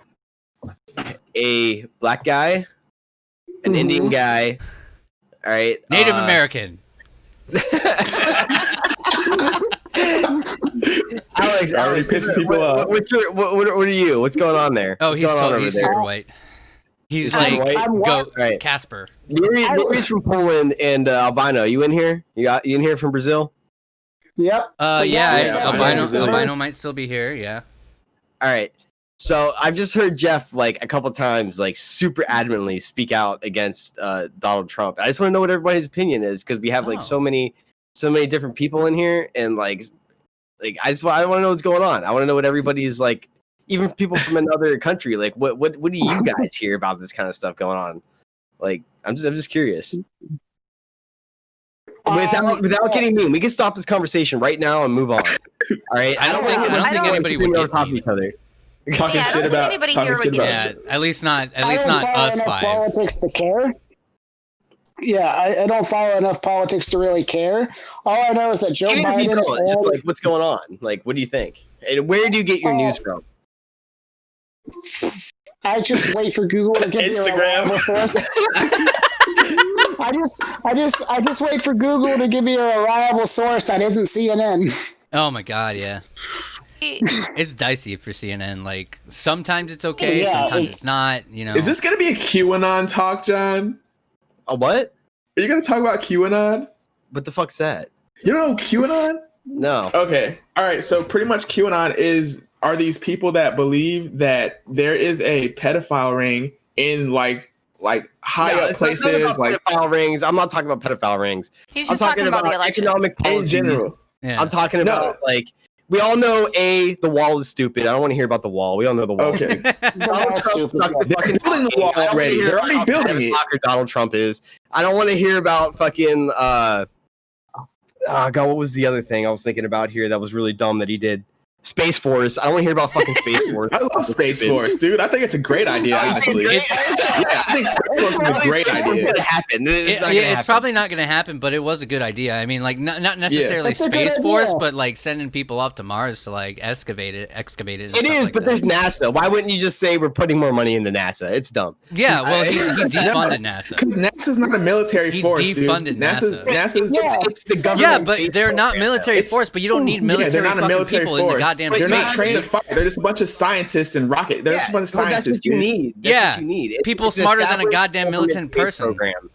a black guy, an Indian guy. All right, Native American. Alex, Already pissing people off. what are you? What's going on there? Oh, What's he's going on over he's there? super white. He's Is he like white? goat Right. Casper. Neri's from Poland and albino. You in here? You in here from Brazil? Yep. Yeah, Yeah, albino might still be here. Yeah. All right. So I've just heard Jeff like a couple times like super adamantly speak out against Donald Trump. I just want to know what everybody's opinion is because we have like Oh. so many different people in here and like I want to know what's going on. I want to know what everybody's like, even people from another country. Like what do you guys hear about this kind of stuff going on? Like I'm just curious. Without getting mean, we can stop this conversation right now and move on. All right. I don't think anybody would get talk to mean. each other. Talking Yeah, I don't shit think about anybody talking here would shit get about Yeah, at least not I don't follow us enough five. politics to care. Yeah, I don't follow enough politics to really care. All I know is that Joe Even if you Biden. don't, just like what's going on? Like, what do you think? And where do you get your news from? I just wait for Google to give me a Instagram. reliable source. I just wait for Google to give me a reliable source that isn't CNN. Oh my god, yeah. It's dicey for CNN. Like sometimes it's okay, Yeah, sometimes it's not. You know. Is this gonna be a QAnon talk, John? A what? Are you gonna talk about QAnon? What the fuck's that? You don't know QAnon? No. Okay. All right. So pretty much QAnon are these people that believe that there is a pedophile ring in like high No, up it's not places, about like pedophile rings. I'm not talking about pedophile rings. He's I'm just talking about the election. economic in policies. general. Yeah. I'm talking about like we all know the wall is stupid. I don't want to hear about the wall. We all know the wall. Okay. Donald Trump sucks at They're fucking building the wall talking. I don't wanna already. hear They're about already how building bad it. a talker Donald Trump is. I don't want to hear about fucking God, what was the other thing I was thinking about here that was really dumb that he did? Space Force. I don't want to hear about fucking Space Force. I love Space Force, dude. I think it's a great idea, honestly. It's Yeah, I think Space Force is a great idea. Gonna happen. It's not gonna It's happen. probably not going to happen, but it was a good idea. I mean, like not necessarily It's a good Space Force, idea. but like sending people up to Mars to like excavate it. and It stuff is, like but that. there's NASA. Why wouldn't you just say we're putting more money into NASA? It's dumb. Yeah, well, he defunded NASA. Because NASA's not a military He force, dude. defunded NASA's Yeah. It's the government. Yeah, but space they're not program, military It's- force. But you don't need military they're not a fucking military people force. in the goddamn They're space. not trained to dude. fight. They're just a bunch of scientists and rocket. They're just a bunch of well, scientists. that's what you dude. need. That's Yeah. what you need. It's- People it's an smarter than a established goddamn government militant space person. Program.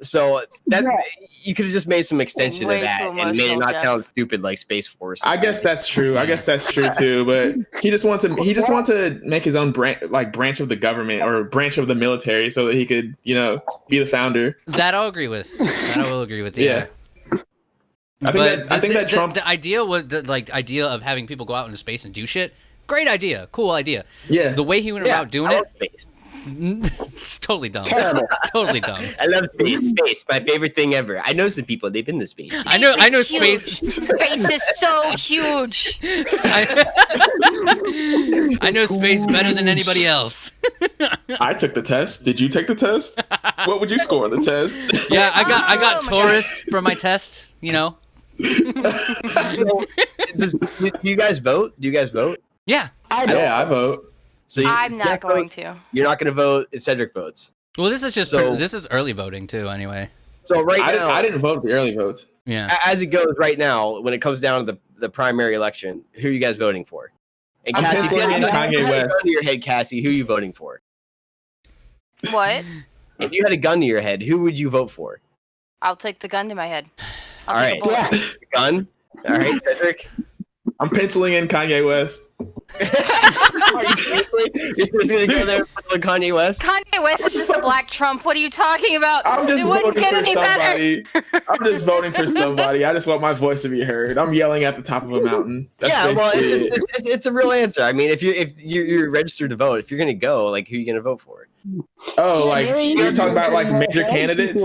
So that you could have just made some extension Way of that too and made it emotional, not Jeff. sound stupid like Space Force. I guess that's true. I guess that's true too. But he just wants to make his own branch of the government or branch of the military so that he could, be the founder. That I'll agree with. That I will agree with. Yeah. I think that Trump. The idea was the idea of having people go out into space and do shit. Great idea, cool idea. Yeah. The way he went about doing I it, love space. it's totally dumb. Terrible. Totally dumb. I love space. Space, my favorite thing ever. I know some people. They've been to space. I know Huge. space. Space is so huge. I know space better than anybody else. I took the test. Did you take the test? What would you score on the test? Yeah, I got Oh my Taurus for my test. You know. Do you guys vote? Do you guys vote? Yeah. I don't. Yeah, I vote. So I'm not going to. You're not going to vote. Cedric votes. Well, this is just So- this is early voting too. Anyway. So now, I didn't vote the early votes. Yeah. as it goes right now, when it comes down to the primary election, who are you guys voting for? And I'm Cassie, if you penciling had in if you Kanye had a gun West. to your head, Cassie, who are you voting for? What? If you had a gun to your head, who would you vote for? I'll take the gun to my head. All I'll right, take a bullet. Yeah. gun. All right, Cedric. I'm penciling in Kanye West. Are you seriously? You're just gonna go there with Kanye West? Kanye West is just a black Trump. What are you talking about? I'm just it wouldn't voting get for any better. somebody. I'm just voting for somebody. I just want my voice to be heard. I'm yelling at the top of a mountain. That's Yeah, well, basically it's just it's a real answer. I mean, if you're registered to vote, if you're gonna go, like, who are you gonna vote for? Oh, like you're talking about like major candidates?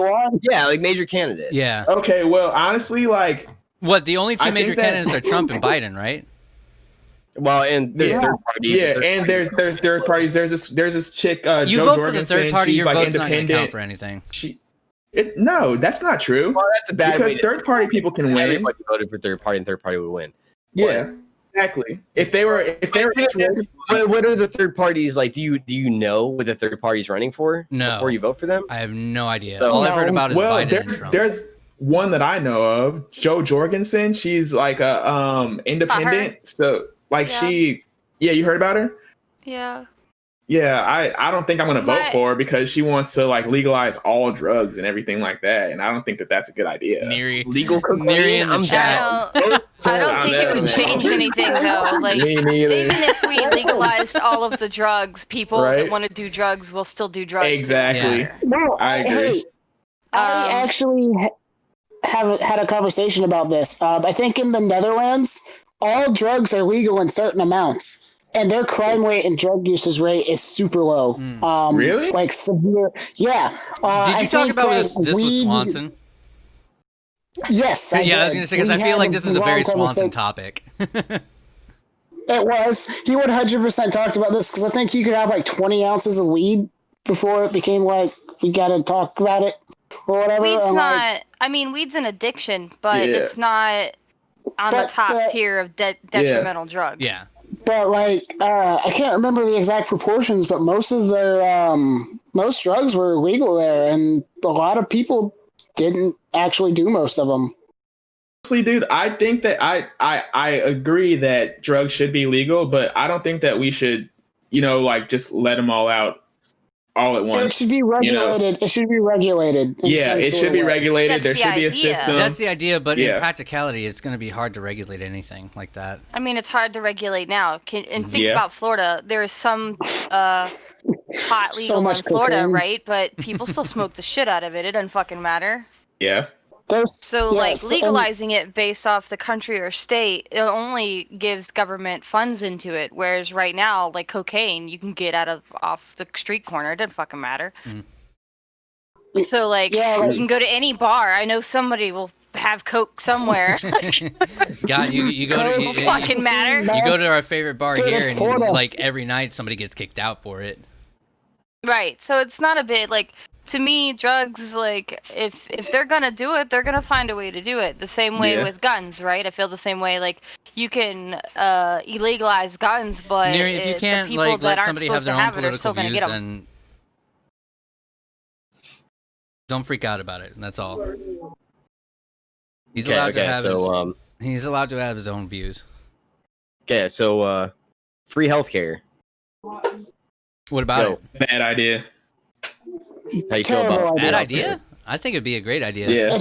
Yeah, like major candidates. Yeah. Okay, well, honestly, like What? The only two I major think that- candidates are Trump and Biden, right? Well, and there's Yeah. third party. yeah, and there's third parties. There's this chick, You Jo vote for Jorgensen. the third party, She's your like vote's not going to count independent. for anything. No, that's not true. Well, that's a bad way Because to third party people can win. everybody voted for third party, and third party would win. Yeah, exactly. If they were What are the third parties like? Do you know what the third party's running for? No. Before you vote for them? I have no idea. So- All I've heard about is well, Biden and Trump. there's one that I know of, Jo Jorgensen. She's like a independent. So like Yeah. you heard about her? Yeah. Yeah, I don't think I'm gonna vote But- for her because she wants to like legalize all drugs and everything like that, and I don't think that that's a good idea. Neri. Legal cocaine? Neri in the I'm chat. down. I don't I think it know, would man. change anything though. Like Me neither. even if we legalized all of the drugs, people Right? that want to do drugs will still do drugs. Exactly. Yeah. No, I agree. Hey, I actually have had a conversation about this. I think in the Netherlands, all drugs are legal in certain amounts, and their crime rate and drug usage rate is super low. Hmm. Really? Like severe. Yeah. Did I you talk think, about like, this with weed- Swanson? Yes. Yeah, I was did. going to say, because We I feel had like this is a very long Swanson conversation. topic. It was. He 100% talked about this because I think you could have like 20 ounces of weed before it became like, we got to talk about it or whatever. Weed's and, like, not. I mean, weed's an addiction, but Yeah. it's not on the But top the- tier of detrimental drugs. Yeah. But like, I can't remember the exact proportions, but most of their most drugs were legal there, and a lot of people didn't actually do most of them. Honestly, dude, I think that I agree that drugs should be legal, but I don't think that we should, like just let them all out all at once. It should be regulated. It should be regulated. in Yeah, some it sort should of be way. regulated. That's There the should be a idea. system. That's the idea, but in Yeah. practicality, it's going to be hard to regulate anything like that. I mean, it's hard to regulate now. And think Yeah. about Florida. There is some pot So legal in much Florida, cocaine. right? But people still smoke the shit out of it. It doesn't fucking matter. Yeah. So, yes, and- legalizing it based off the country or state, it only gives government funds into it. Whereas right now, like cocaine, you can get off the street corner. It doesn't fucking matter. Mm. So, like, Yeah, like- you can go to any bar. I know somebody will have coke somewhere. God, you go to Don't fucking matter. you go to our favorite bar Dude, here, it's and Florida. like every night somebody gets kicked out for it. Right. So it's not a bit like, to me, drugs, like, if they're gonna do it, they're gonna find a way to do it. The same way Yeah. with guns, right? I feel the same way. Like, you can illegalize guns, but Neri, if you the can't people like that let aren't somebody have supposed their to own have it are still political gonna views, get them. then don't freak out about it. That's all. He's allowed to have he's allowed to have his own views. So free healthcare. What about Yo. it? Bad idea. How you feel about Terrible Bad idea. idea? I think it'd be a great idea. Yeah.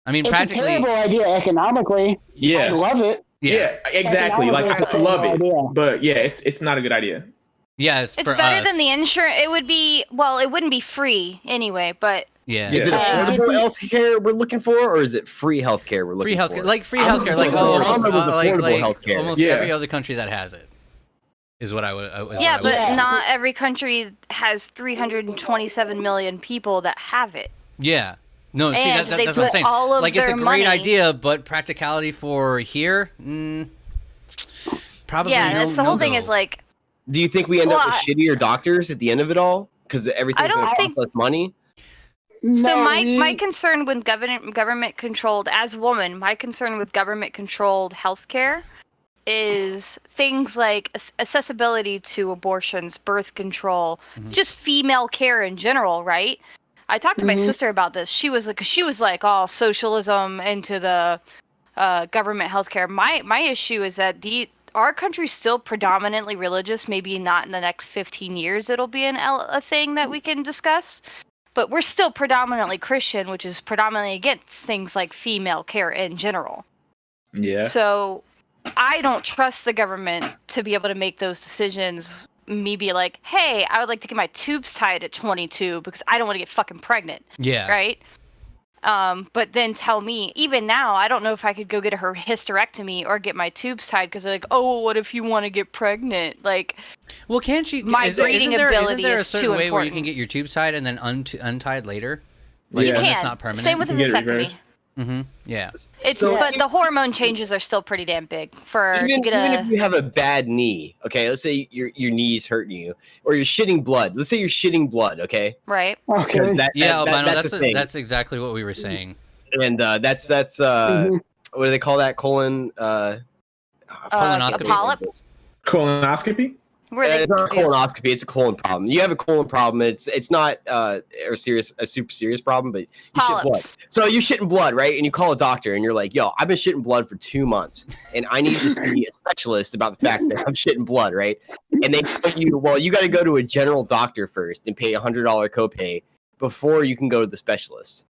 I mean, It's a practically. terrible idea economically. I'd Yeah. love it. Yeah, exactly. Like I Economically, love it's a it, terrible idea. but yeah, it's not a good idea. Yeah, it's It's for better us. than the insurance. It would be, well, it wouldn't be free anyway, but Yeah. Is it Yeah. affordable healthcare we're looking for, or is it free healthcare we're looking Free for? healthcare, like free I'm healthcare, like looking for almost, affordable like healthcare. almost Yeah. every other country that has it. Is what I would. yeah, but Yeah. not every country has 327 million people that have it. Yeah. No, see, And they that's what I'm put saying. all of Like, it's a their great money- idea, but practicality for here, probably that's the whole thing. no-go. Is like, Do you think we end up with Well, shittier doctors at the end of it all because everything's don't going to think- cost less money? so No, my concern with government controlled, as a woman, my concern with government controlled healthcare is things like accessibility to abortions, birth control, just female care in general, right? I talked to my sister about this. She was like, "Oh, socialism into the government healthcare." My issue is that our country's still predominantly religious. Maybe not in the next 15 years it'll be a thing that we can discuss. But we're still predominantly Christian, which is predominantly against things like female care in general. Yeah. So I don't trust the government to be able to make those decisions. Me be like, hey, I would like to get my tubes tied at 22 because I don't want to get fucking pregnant. Yeah. Right? But then tell me, even now, I don't know if I could go get her hysterectomy or get my tubes tied because they're like, oh, what if you want to get pregnant? Like, Well, can't she? My breathing ability isn't there a is certain too way where you important. can get your tubes tied and then untied later? Like Yeah. when you it's can. not permanent. Same with a You can get it vasectomy. reversed. Yeah. It's So- but the hormone changes are still pretty damn big for to Even get if you have a bad knee, okay, let's say your knee's hurting you, or you're shitting blood. Let's say you're shitting blood, okay? right. Okay. Because Yeah, that- Albino, that's a thing. that's exactly what we were saying. And that's Mhm. what do they call that? Colon Colonoscopy? A polyp. Colonoscopy? Where they It's not a colonoscopy. It's a colon problem. You have a colon problem. It's not a super serious problem, but you shit blood. polyps. So you're shitting blood, right? And you call a doctor, and you're like, "Yo, I've been shitting blood for 2 months, and I need to see a specialist about the fact that I'm shitting blood, right?" And they tell you, "Well, you got to go to a general doctor first and pay $100 copay before you can go to the specialist."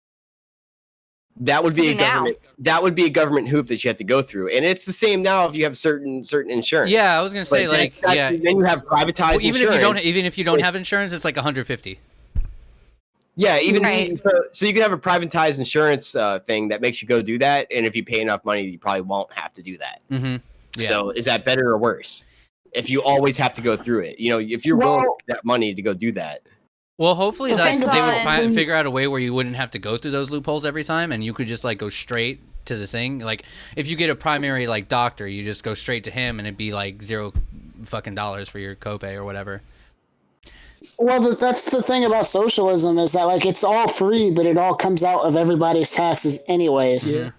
That would be a See, now. government. That would be a government hoop that you have to go through, and it's the same now if you have certain insurance. Yeah, I was gonna say Like, yeah. Then you have privatized Well, even insurance. if you don't have insurance, it's like 150. Yeah, even Right. so you can have a privatized insurance thing that makes you go do that, and if you pay enough money, you probably won't have to do that. Mm-hmm. Yeah. So is that better or worse? If you always have to go through it, if you're willing to pay that money to go do that. Well, hopefully So that think they would about- figure out a way where you wouldn't have to go through those loopholes every time, and you could just like go straight to the thing. Like if you get a primary like doctor, you just go straight to him, and it'd be like $0 fucking for your copay or whatever. Well, that's the thing about socialism is that like it's all free, but it all comes out of everybody's taxes anyways. Yeah.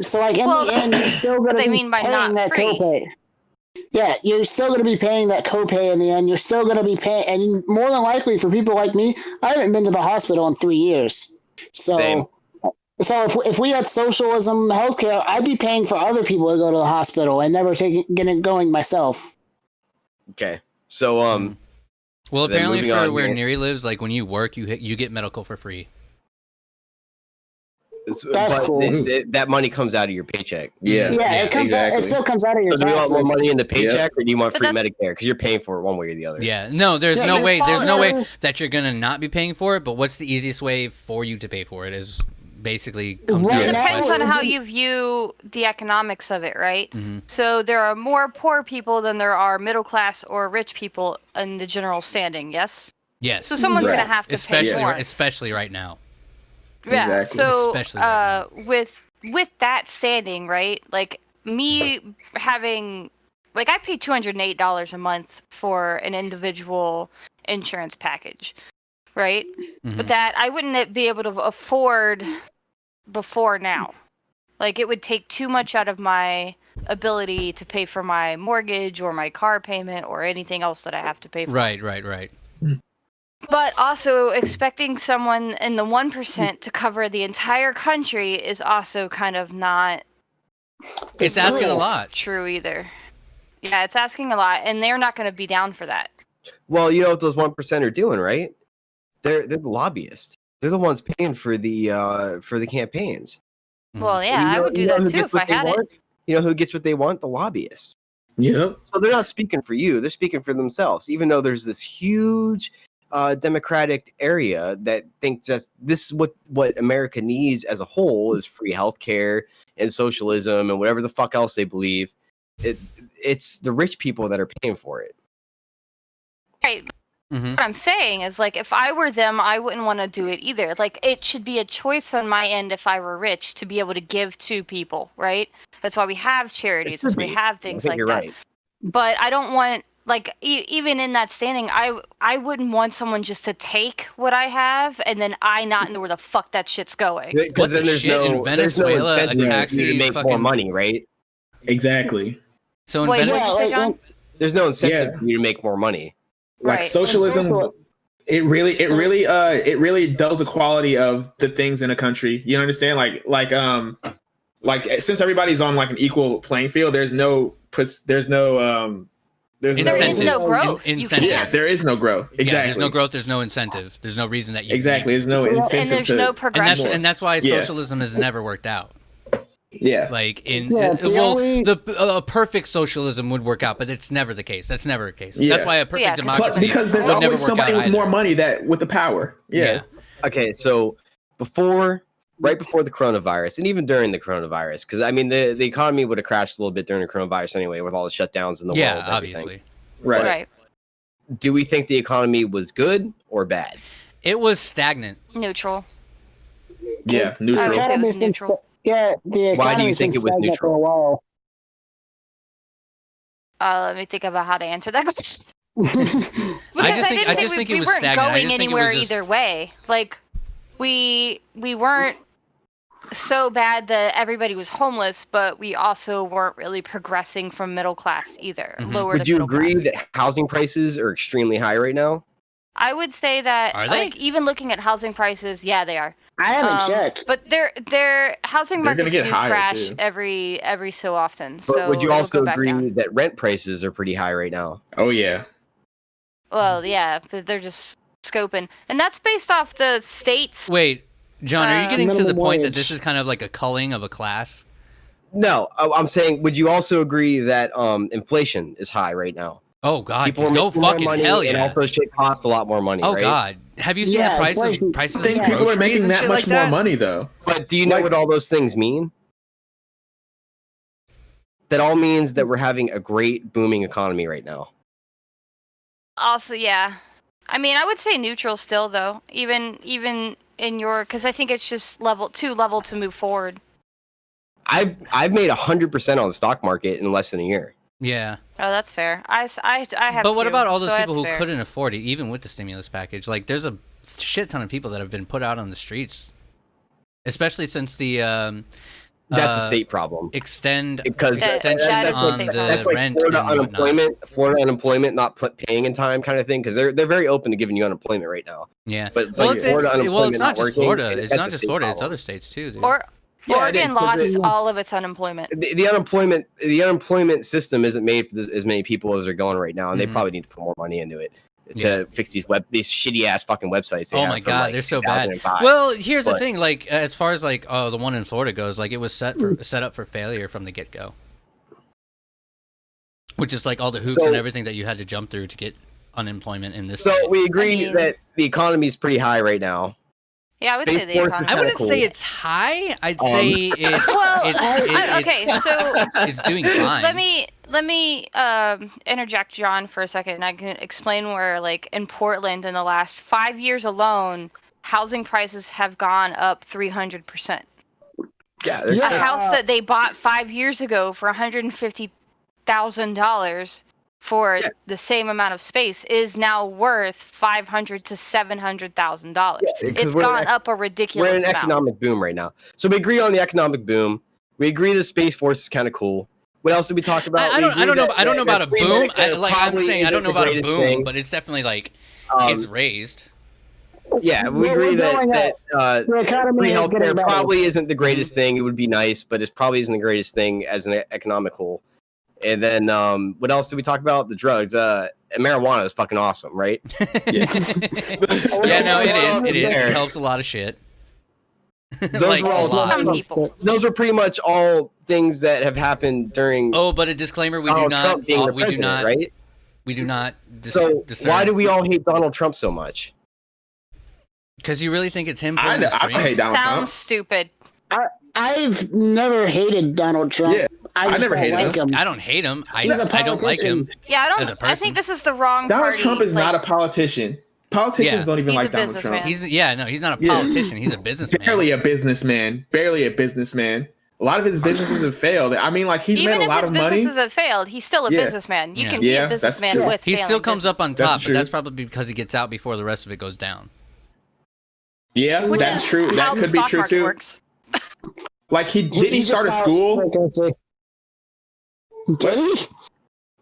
So like in Well, the end, you're still what going to they be mean by paying not that free. copay. Yeah, you're still going to be paying that copay in the end. You're still going to be paying, and more than likely for people like me, I haven't been to the hospital in 3 years. So, Same. so if we had socialism healthcare, I'd be paying for other people to go to the hospital and never going myself. Okay, so Well, Then apparently moving for on where here. Neri lives, like when you work, you get medical for free. That's but cool. that money comes out of your paycheck. Yeah. Yeah, it comes out. exactly. It still comes out of your So do you want more taxes. money in the paycheck, or do you want But free that's- Medicare? Because you're paying for it one way or the other. Yeah, no, there's Yeah, no you're way. There's no way following- that you're gonna not be paying for it. But what's the easiest way for you to pay for it is basically comes Right down It to now- the depends question. on how you view the economics of it, right? Mhm. So there are more poor people than there are middle class or rich people in the general standing. Yes. Yes, So someone's Right. gonna have to especially pay more. especially right now. Yeah. Exactly. So Especially right with that standing, right? Like me having like I pay $208 a month for an individual insurance package, right? Mhm. But that I wouldn't be able to afford before now. Like it would take too much out of my ability to pay for my mortgage or my car payment or anything else that I have to pay for. Right. But also expecting someone in the 1% to cover the entire country is also kind of not It's asking a lot. true either. Yeah, it's asking a lot, and they're not going to be down for that. Well, you know what those 1% are doing, right? They're the lobbyists. They're the ones paying for the campaigns. Mhm. Well, yeah, And I would do that who too gets if I what they had it. want? You know who gets what they want? The lobbyists. Yep. So they're not speaking for you; they're speaking for themselves. Even though there's this huge Democratic area that thinks that this is what America needs as a whole is free healthcare and socialism and whatever the fuck else they believe. It's the rich people that are paying for it. Right. Mhm. What I'm saying is, like, if I were them, I wouldn't want to do it either. Like, it should be a choice on my end if I were rich to be able to give to people, right? That's why we have charities. should That's why we be. have I things think like you're that. right. but I don't want like even in that standing, I wouldn't want someone just to take what I have and then I not know where the fuck that shit's going. Because What the then there's shit? no In Venezuela, a incentive for you taxi to make more fucking- money, right? Exactly. So in Wait, Venezuela, what'd you say, John? There's no incentive Yeah. for you to make more money. Like Right. socialism, it really dulls the quality of the things in a country. You understand? Like since everybody's on like an equal playing field, there's no There is Incentive. no growth. You Incentive. yeah, can't. there is no growth. Exactly. Yeah, there's no growth. There's no incentive. There's no reason that you Exactly. can't. There's no incentive And there's to, no And progression. that's why Yeah. socialism has never worked out. yeah. Like Yeah, a perfect socialism would work out, but it's never the case. That's never a case. Yeah. That's why a perfect Yeah, 'cause- democracy Because there's would never always work somebody out with either. more money that with the power. Yeah. Okay, so right before the coronavirus, and even during the coronavirus, because I mean the economy would have crashed a little bit during the coronavirus anyway, with all the shutdowns in the Yeah, world. And everything. obviously. Right. Right. Do we think the economy was good or bad? It was stagnant. Neutral. Yeah. I Neutral. would say it was Economy's been neutral. yeah, the Why do you economy's think been it was stagnant for a while. Let me think about how to answer that question. I just think it was weren't stagnant. I going just think it anywhere was just- either way. Like we weren't so bad that everybody was homeless, but we also weren't really progressing from middle class either. Mhm. Lower Would to you middle agree class. that housing prices are extremely high right now? I would say that Are they? like even looking at housing prices, yeah, they are. I haven't checked. But their housing They're gonna markets get do higher, crash too. every so often. But So would you it'll also go back agree down. that rent prices are pretty high right now? Oh yeah. Well, yeah, but they're just scoping, and that's based off the states. Wait, John, are you getting to the Minimum point that wage. this is kind of like a culling of a class? No, I'm saying, would you also agree that inflation is high right now? Oh God, People are no making more fucking money, hell and yeah! also shit costs a lot more money. Oh right? God, have you seen Yeah, the price of inflation- prices I think of people are groceries making and that shit much like more that? money though. But do you know Like- what all those things mean? That all means that we're having a great booming economy right now. Also, yeah, I mean, I would say neutral still, though. Even in your, because I think it's just level to move forward. I've made 100% on the stock market in less than a year. Yeah, Oh, that's fair. I have. but what two, about all those so people that's who fair. couldn't afford it, even with the stimulus package? Like, there's a shit ton of people that have been put out on the streets, especially since the That's a state problem. extension Because that's on like- the That's like rent Florida and whatnot. unemployment not paying in time kind of thing. Because they're very open to giving you unemployment right now. Yeah, But it's well, like Florida it's unemployment not just working, Florida. and It's that's not a just state Florida. It's problem. other states too, dude. Or Yeah, it is, Oregon but lost the- all of its unemployment. The unemployment system isn't made for as many people as are going right now, and they Mhm. probably need to put more money into it Yeah. to fix these shitty ass fucking websites. They Oh have my from, God, like, they're so bad. 2005. Well, here's the But- thing. Like, as far as like, the one in Florida goes, like, it was set up for failure from the get go. Which is like all the hoops So- and everything that you had to jump through to get unemployment in this. So state. we agree I mean- that the economy is pretty high right now. Yeah, I would Space say the Force is economy. I kinda wouldn't cool. say it's high. I'd say it's Well, it's okay, so it's doing fine. let me interject John for a second, and I can explain where, like, in Portland in the last 5 years alone, housing prices have gone up 300%. Yeah, A Yeah. house that they bought 5 years ago for $150,000 for Yeah. the same amount of space is now worth $500,000 to $700,000. because It's we're in gone an- up a We're ridiculous in an amount. economic boom right now. So we agree on the economic boom. We agree the Space Force is kind of cool. What else did we talk about? I We don't agree know. that- I don't know that about a free boom. Medicare Like I'm probably saying, I don't isn't know the about a greatest boom, thing. but it's definitely like Um, it's raised. Yeah, we We're agree that going up. The economy free is getting healthcare better. probably isn't the greatest thing. It would be nice, but it probably isn't the greatest thing as an economic whole. And then what else did we talk about? The drugs. Marijuana is fucking awesome, right? Yeah, no, it is. It is. There. It helps a lot of shit. Those like were a all lot. Some people. Those are pretty much all things that have happened during Oh, but a disclaimer: we do Donald not. Trump being the We do president, not. right? We do not. So discern. why do we all hate Donald Trump so much? Because you really think it's him I pulling the hate strings? Donald Sounds Trump. stupid. I've never hated Donald Trump. Yeah, I just never don't hated like him. I don't hate him. He's a I don't like him. Yeah, I As a don't. person. I think this is the wrong Donald party. Trump is like, not a politician. Politicians Yeah. don't even He's like a Donald Trump. businessman. He's he's not a Yeah. politician. He's a businessman. Barely a businessman. Barely a businessman. A lot of his businesses have failed. I mean, like he's Even made a if lot his of money. businesses have failed, he's still a Yeah. businessman. You Yeah. can be Yeah, a that's businessman true. with He failing still comes up on That's top, but true. that's probably because he gets out before the rest of it goes down. Yeah, Which that's is true. how That the could be stock true market too. works. Like he just start a got- school. Did he?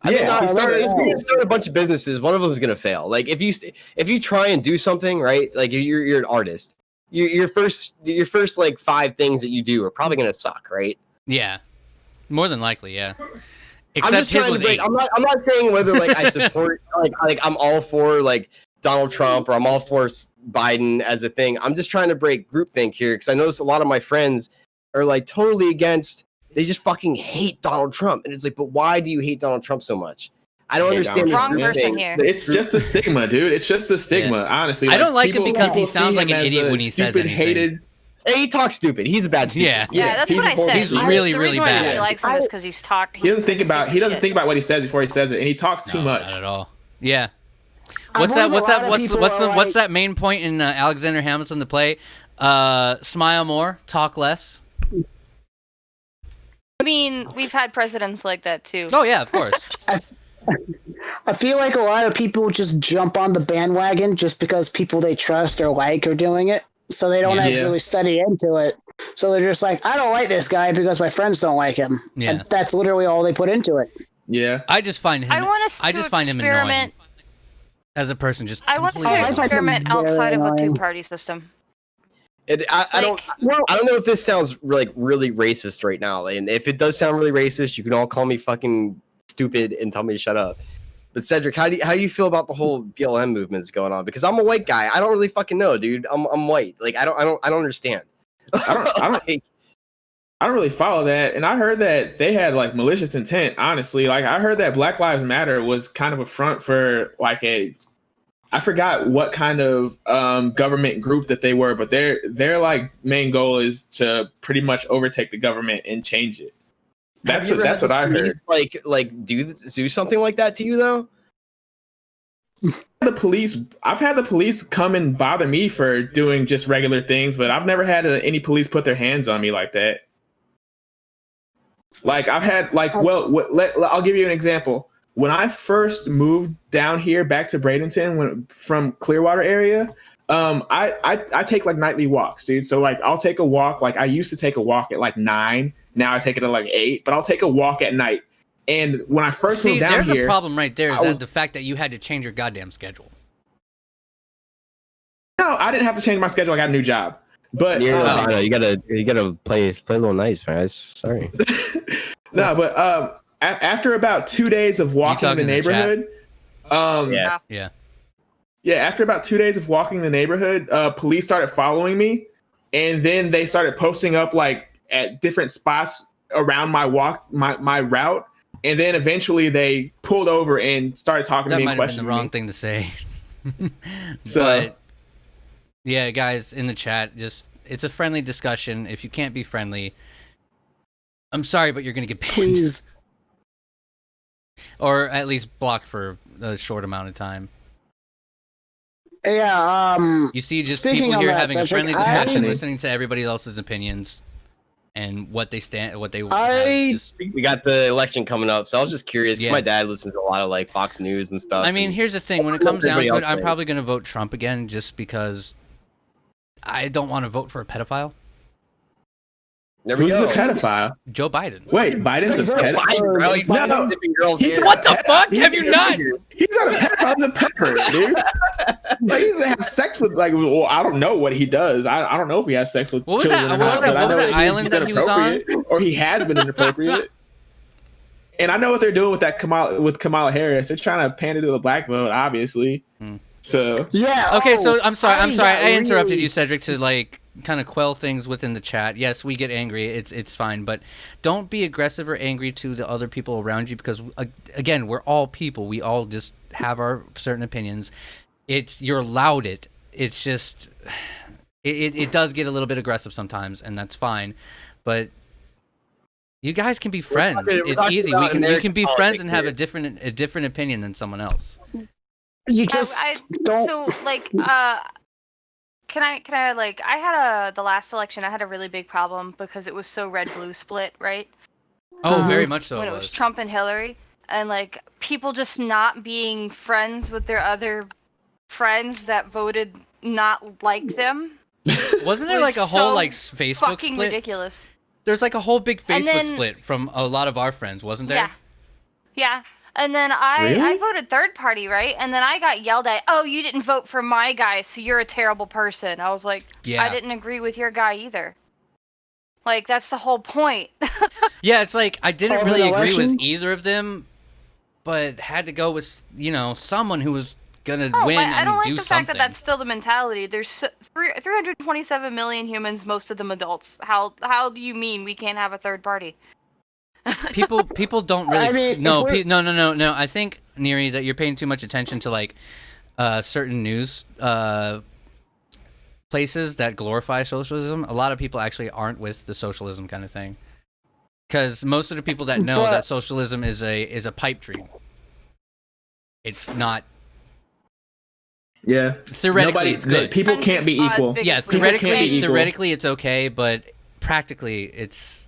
I mean, Yeah, he started. if you start a bunch of businesses, one of them is gonna fail. Like if you try and do something right, like you're an artist, your first like 5 things that you do are probably gonna suck, right? Yeah, more than likely, yeah. I'm Except just his trying was to break. 8. I'm not saying whether like I support like I'm all for like Donald Trump or I'm all for Biden as a thing. I'm just trying to break groupthink here because I notice a lot of my friends are like totally against. They just fucking hate Donald Trump, and it's like, but why do you hate Donald Trump so much? I don't hate understand this Donald Wrong Trump, person groupthink. here. It's just a stigma, dude. It's just a stigma, honestly. I don't like him because he people sounds see like him an as idiot the when he says stupid, anything. hated. Hey, he talks stupid. He's a bad speaker. Yeah. Yeah, that's what I horrible said. He's speaker. really, The really reason why bad. nobody likes him is because he's talking. He doesn't think about. He doesn't think about what he says before he says it, and he talks too No, much. Not at all. Yeah. I've What's that? heard a What's lot that? of What's people what's are what's like- that main point in Alexander Hamilton the play? Smile more, talk less. I mean, we've had presidents like that too. Oh yeah, of course. I feel like a lot of people just jump on the bandwagon just because people they trust or like are doing it, so they don't Yeah. actually study into it. So they're just like, I don't like this guy because my friends don't like him. Yeah. And that's literally all they put into it. Yeah. I just find him. I want us to I just find him annoying experiment. as a person. Just I want us completely I to find him experiment very outside of a annoying. two-party system. I don't. I don't know if this sounds like really racist right now, and if it does sound really racist, you can all call me fucking stupid and tell me to shut up. But Cedric, how do you feel about the whole BLM movements going on? Because I'm a white guy, I don't really fucking know, dude. I'm white. Like I don't understand. I don't really follow that, and I heard that they had like malicious intent. Honestly, like I heard that Black Lives Matter was kind of a front for like I forgot what kind of government group that they were, but their like main goal is to pretty much overtake the government and change it. That's what I heard. Like do something like that to you though. I've had the police come and bother me for doing just regular things, but I've never had any police put their hands on me like that. Like I've had like, I'll give you an example. When I first moved down here back to Bradenton from Clearwater area, I take like nightly walks, dude. So like I'll take a walk. Like I used to take a walk at like 9. Now I take it at like 8, but I'll take a walk at night. And when I first moved down there's here, a problem right there. Is the fact that you had to change your goddamn schedule. no, I didn't have to change my schedule. I got a new job. But You gotta play a little nice, guys. Sorry. no, but after about 2 days of walking talking the in the chat? neighborhood, Yeah. yeah, after about 2 days of walking the neighborhood, police started following me, and then they started posting up like at different spots around my route, and then eventually they pulled over and started talking That to me might and have been the questioning wrong me. thing to say. So- But yeah, guys in the chat, just it's a friendly discussion. If you can't be friendly, I'm sorry, but you're gonna get banned, Please. or at least blocked for a short amount of time. Yeah, You see, just Speaking people on here that, having a Cedric, friendly discussion, I- listening to everybody else's opinions and what they stand, what they. I- just, We got the election coming up, so I was just curious because Yeah. my dad listens to a lot of like Fox News and stuff. I mean, and here's the thing: when it comes down Everybody to it, else I'm plays. probably going to vote Trump again, just because I don't want to vote for a pedophile, there we Who's go. a pedophile? Joe Biden. Wait, Biden's a Exactly. pedophile? Biden, bro, you fucking No. snipping girls' He's hair. What the fuck? Have you not? He's not a pedophile. He's a pervert, dude. Like, he doesn't have sex with like. Well, I don't know what he does. I don't know if he has sex with What was children that- or what not, was that- but I what was know that he's island that he was on? inappropriate, or he has been inappropriate. And I know what they're doing with that Kamala Harris. They're trying to pander to the black vote, obviously. So yeah. Okay, oh, so I'm sorry. I interrupted really- you, Cedric, to like kind of quell things within the chat. Yes, we get angry. It's fine, but don't be aggressive or angry to the other people around you because again, we're all people. We all just have our certain opinions. You're allowed it. It's just it does get a little bit aggressive sometimes, and that's fine. But you guys can be friends. we're It's talking easy. about We can be American friends and have politics a different opinion than someone else. You just don't. So like Can I like I had the last election I had a really big problem because it was so red blue split, right? Oh, very much so When it it was was. Trump and Hillary, and like people just not being friends with their other friends that voted not like them. Wasn't there was like a whole so like Facebook fucking split? ridiculous. There's like a whole big And Facebook then- split from a lot of our friends, wasn't there? Yeah. Yeah. And then I Really? voted third party, right? And then I got yelled at, "Oh, you didn't vote for my guy, so you're a terrible person." I was like, Yeah. I didn't agree with your guy either. Like, that's the whole point. Yeah, it's like I didn't Over really the agree with election? either of them, but had to go with someone who was gonna Oh, win but and I don't like do the something. fact that that's still the mentality. There's 327 million humans, most of them adults. How do you mean we can't have a third party? people don't really I mean, no if we're- no. I think Neri that you're paying too much attention to like certain news places that glorify socialism. A lot of people actually aren't with the socialism kind of thing, because most of the people that know But- that socialism is a pipe dream. It's not. Yeah. Theoretically, it's good. People can't be As equal. big Yeah, as we People can't be theoretically, equal. theoretically it's okay, but practically it's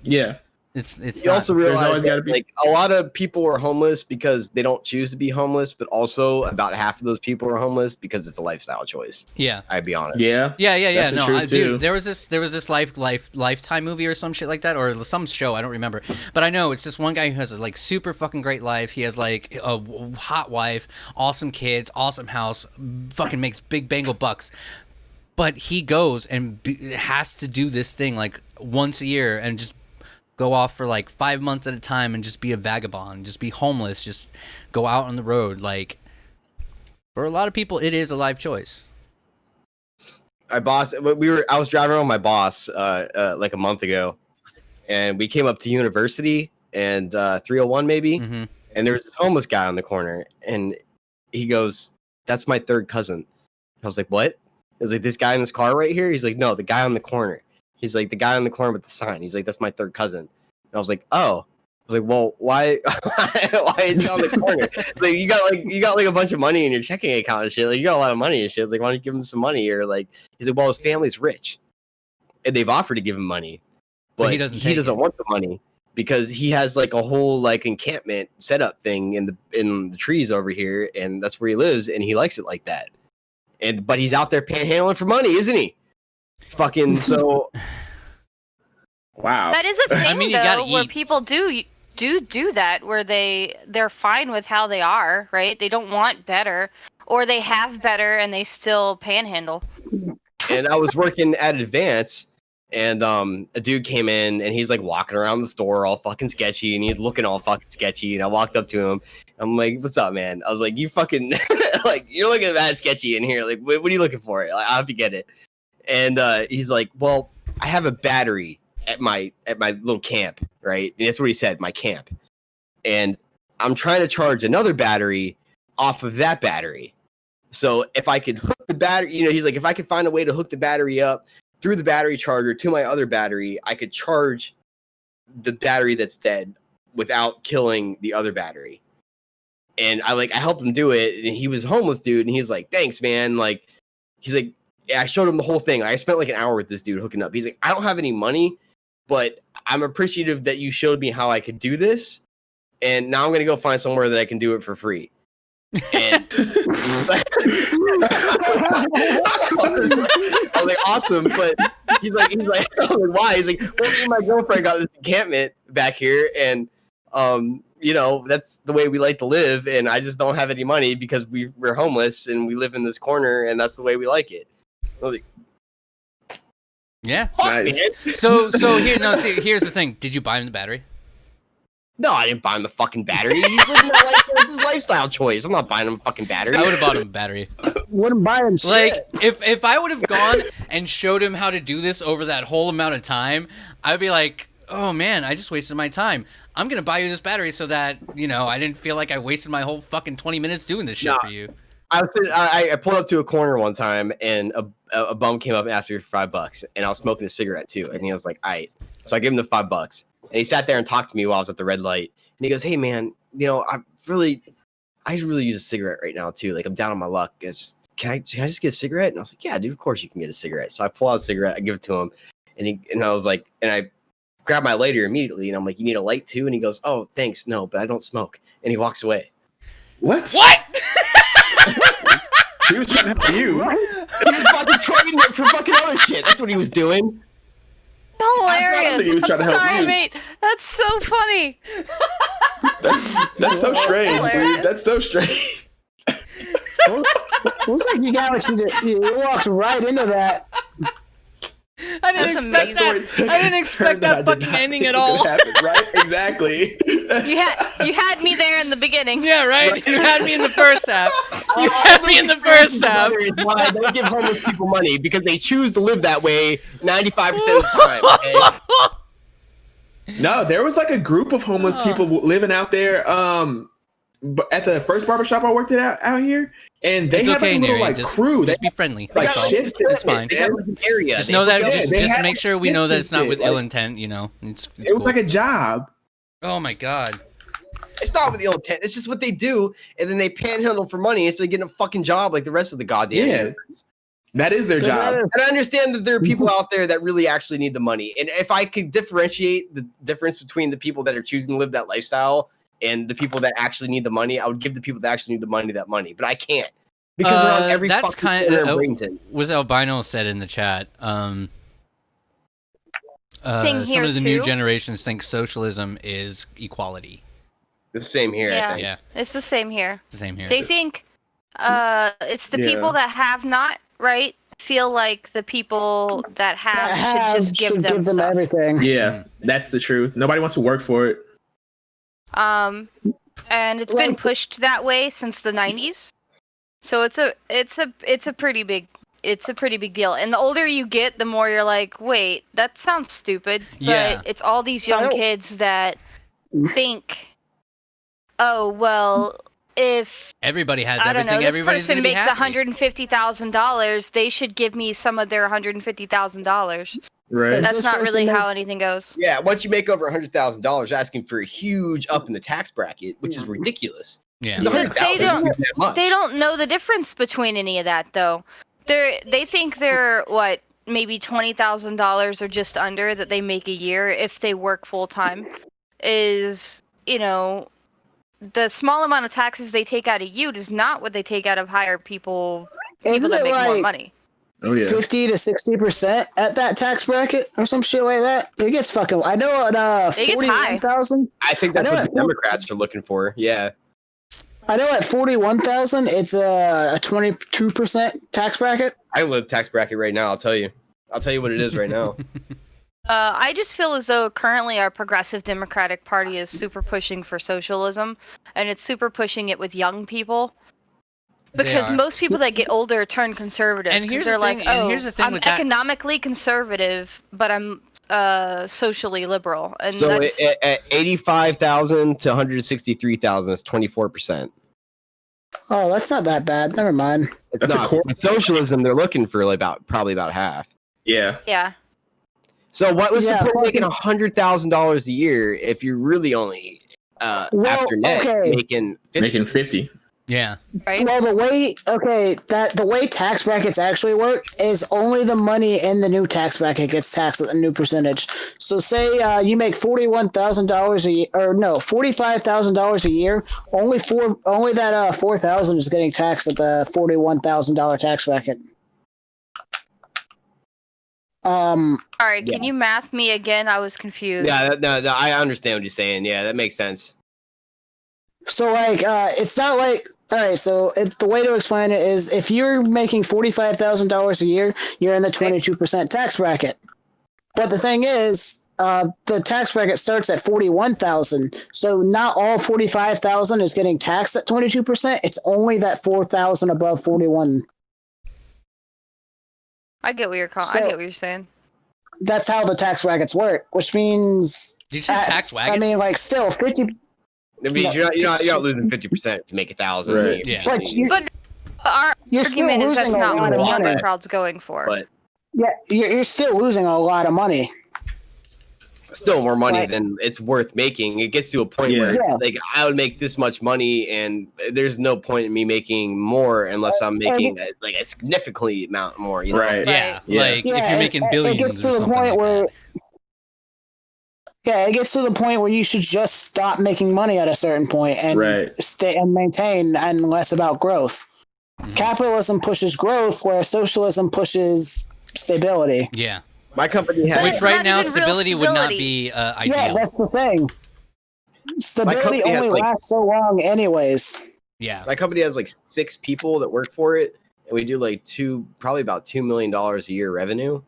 Yeah. it's You not. also There's realize always gotta that be- like a lot of people are homeless because they don't choose to be homeless, but also about half of those people are homeless because it's a lifestyle choice. Yeah. I'd be honest. Yeah. Yeah. That's the No, truth, too. dude, there was this Lifetime movie or some shit like that, or some show. I don't remember, but I know it's this one guy who has a like super fucking great life. He has like a hot wife, awesome kids, awesome house, fucking makes big bangle bucks. But he goes and has to do this thing like once a year and just go off for like 5 months at a time and just be a vagabond, just be homeless, just go out on the road. Like, for a lot of people, it is a life choice. I was driving around with my boss like a month ago, and we came up to University and 301 maybe, Mm-hmm. and there was this homeless guy on the corner, and he goes, "That's my third cousin." I was like, "What?" I was like, "This guy in this car right here?" He's like, "No, the guy on the corner." He's like, "The guy on the corner with the sign." He's like, "That's my third cousin." And I was like, "Oh." I was like, "Well, why why is he on the corner?" Like, you got like a bunch of money in your checking account and shit. Like, you got a lot of money and shit. It's like, why don't you give him some money? Or like, he's like, "Well, his family's rich, and they've offered to give him money, but he doesn't take it. want the money because he has like a whole like encampment setup thing in the trees over here, and that's where he lives, and he likes it like that. But he's out there panhandling for money, isn't he? Fucking so." Wow. That is a thing, I mean, you gotta though, where eat. people do that, where they're fine with how they are, right? They don't want better, or they have better and they still panhandle. And I was working at Advance, and a dude came in, and he's like walking around the store all fucking sketchy, and he's looking all fucking sketchy. And I walked up to him. I'm like, "What's up, man?" I was like, "You fucking like you're looking mad sketchy in here. Like, what are you looking for? Like, I hope you get it." And he's like, "Well, I have a battery at my little camp, right?" And that's what he said, my camp. And I'm trying to charge another battery off of that battery. So if I could hook the battery, he's like, if I could find a way to hook the battery up through the battery charger to my other battery, I could charge the battery that's dead without killing the other battery. And I helped him do it, and he was a homeless dude, and he's like, "Thanks, man." Like, he's like, yeah, I showed him the whole thing. I spent like an hour with this dude hooking up. He's like, "I don't have any money, but I'm appreciative that you showed me how I could do this. And now I'm going to go find somewhere that I can do it for free." And I was like, "Awesome." But he's like, I was like, "Why?" He's like, "Well, me and my girlfriend got this encampment back here, and that's the way we like to live. And I just don't have any money because we're homeless and we live in this corner, and that's the way we like it." I was like, Yeah. "Fuck, Nice. man." So here's the thing. Did you buy him the battery? No, I didn't buy him the fucking battery. He's living that life. It's his lifestyle choice. I'm not buying him a fucking battery. I would have bought him a battery. Wouldn't buy him Like, shit. if I would have gone and showed him how to do this over that whole amount of time, I'd be like, "Oh man, I just wasted my time. I'm gonna buy you this battery so that I didn't feel like I wasted my whole fucking 20 minutes doing this shit Nah. for you." I pulled up to a corner one time, and a bum came up after for $5, and I was smoking a cigarette too, and he was like, "All right." So I gave him the $5, and he sat there and talked to me while I was at the red light, and he goes, "Hey man, I really use a cigarette right now too. Like, I'm down on my luck. It's just can I just get a cigarette? And I was like, yeah, dude, of course you can get a cigarette. So I pull out a cigarette, I give it to him, and I was like, and I grab my lighter immediately, and I'm like, you need a light too? And he goes, oh, thanks, no, but I don't smoke. And he walks away. What? He was trying to help you. He was fucking trading it for fucking other shit. That's what he was doing. Hilarious. he was trying to help Sorry, you. mate. That's so funny. That's so strange, hilarious. dude. That's so strange. Looks like you got what you did. You walked right into that. I didn't That's expect amazing. that. I didn't expect that fucking ending at all. Right? Exactly. You had me there in the beginning. Yeah, right. You had me in the first half. You had me in the first half. Why I don't give homeless people money because they choose to live that way 95% of the time. Okay? No, there was like a group of homeless people living out there. But at the first barbershop I worked at out here, and they It's had okay, like a little Neri. like crew. They Just be friendly. like That's all. shifts. It's fine. They got like an area. Just They know that. put Just, they just had make sure we know that it's not with like- ill intent. You know, it's It was cool. like a job. Oh my god. It's not with the ill intent. It's just what they do, and then they panhandle for money instead of getting a fucking job like the rest of the goddamn. Yeah. immigrants. That is their job. And I understand that there are people out there that really actually need the money. And if I could differentiate the difference between the people that are choosing to live that lifestyle and the people that actually need the money, I would give the people that actually need the money that money. But I can't because they're on every that's fucking kind corner in of Bradenton. was albino said in the chat. Thing Some here, of the new too. generations think socialism is equality. The same here. Yeah. I think. Yeah, It's the same here. it's the same here. They think it's the Yeah. people that have not, right? Feel like the people that have should just give them stuff. everything. Yeah, that's the truth. Nobody wants to work for it. And it's been Like- pushed that way since the 90s. So it's a pretty big deal. And the older you get, the more you're like, wait, that sounds stupid. But Yeah. it's all these young I don't- kids that think, oh well, if Everybody has I don't everything. know, this Everybody's person gonna be makes happy. $150,000, they should give me some of their $150,000. Right. Is That's this not person really how makes- anything goes. Yeah, once you make over $100,000, asking for a huge up in the tax bracket, which is ridiculous. Yeah. It's Yeah. $100,000 They don't- isn't that much. They don't know the difference between any of that though. They think they're what, maybe $20,000 or just under that they make a year if they work full time is, the small amount of taxes they take out of you is not what they take out of higher people Isn't that it make more like money. Oh yeah. 50 to 60% at that tax bracket or some shit like that? It gets fucking. I know at It gets high. 41,000. I think that's I know what it- the Democrats are looking for. Yeah. I know at 41,000, it's a 22% tax bracket. I live tax bracket right now. I'll tell you what it is right now. I just feel as though currently our progressive Democratic Party is super pushing for socialism, and it's super pushing it with young people. Because are. most people that get older turn conservative. And 'cause here's they're the thing- like, and oh, here's the thing I'm with that- economically conservative, but I'm socially liberal. And So that's, at 85,000 to 163,000, it's 24%. Oh, that's not that bad. Never mind. It's That's a not. quarter. With socialism, they're looking for like probably about half. Yeah. yeah. So what was Yeah, the point of making fucking- $100,000 a year if you're really only after net okay. making 50? Making 50. Yeah. Right? Well, the way tax brackets actually work is only the money in the new tax bracket gets taxed at the new percentage. So, say you make $41,000 a year, or no, $45,000 a year. Only that $4,000 is getting taxed at the $41,000 tax bracket. All right, can Yeah. you math me again? I was confused. Yeah, no, I understand what you're saying. Yeah, that makes sense. So, it's not like. All right, so the way to explain it is if you're making $45,000 a year, you're in the 22% tax bracket. But the thing is, the tax bracket starts at 41,000, so not all 45,000 is getting taxed at 22%. It's only that 4,000 above 41. I get what you're I So- get what you're saying. That's how the tax brackets work, which means Did you say tax wagons? I mean, still 50. That means No. you're not losing 50% to make 1,000. Right. Yeah. But But our you're still argument is that's losing a not lot what of the younger money. crowd's going for. But Yeah, you're still losing a lot of money. still more money Right. than it's worth making. It gets to a point where Yeah. like I would make this much money, and there's no point in me making more unless I'm making like a significantly amount more. You know? Right. Yeah, Yeah. like if Yeah, you're making it billions gets to or the something point like where that. yeah, it gets to the point where you should just stop making money at a certain point and Right. stay and maintain, and less about growth. Mhm. Capitalism pushes growth, whereas socialism pushes stability. Yeah, My company has But which it's right not now even real stability would not stability. be Yeah, ideal. that's the thing. Stability company has, only like- lasts so long, anyways. Yeah, my company has like 6 people that work for it, and we do like probably about $2 million a year revenue.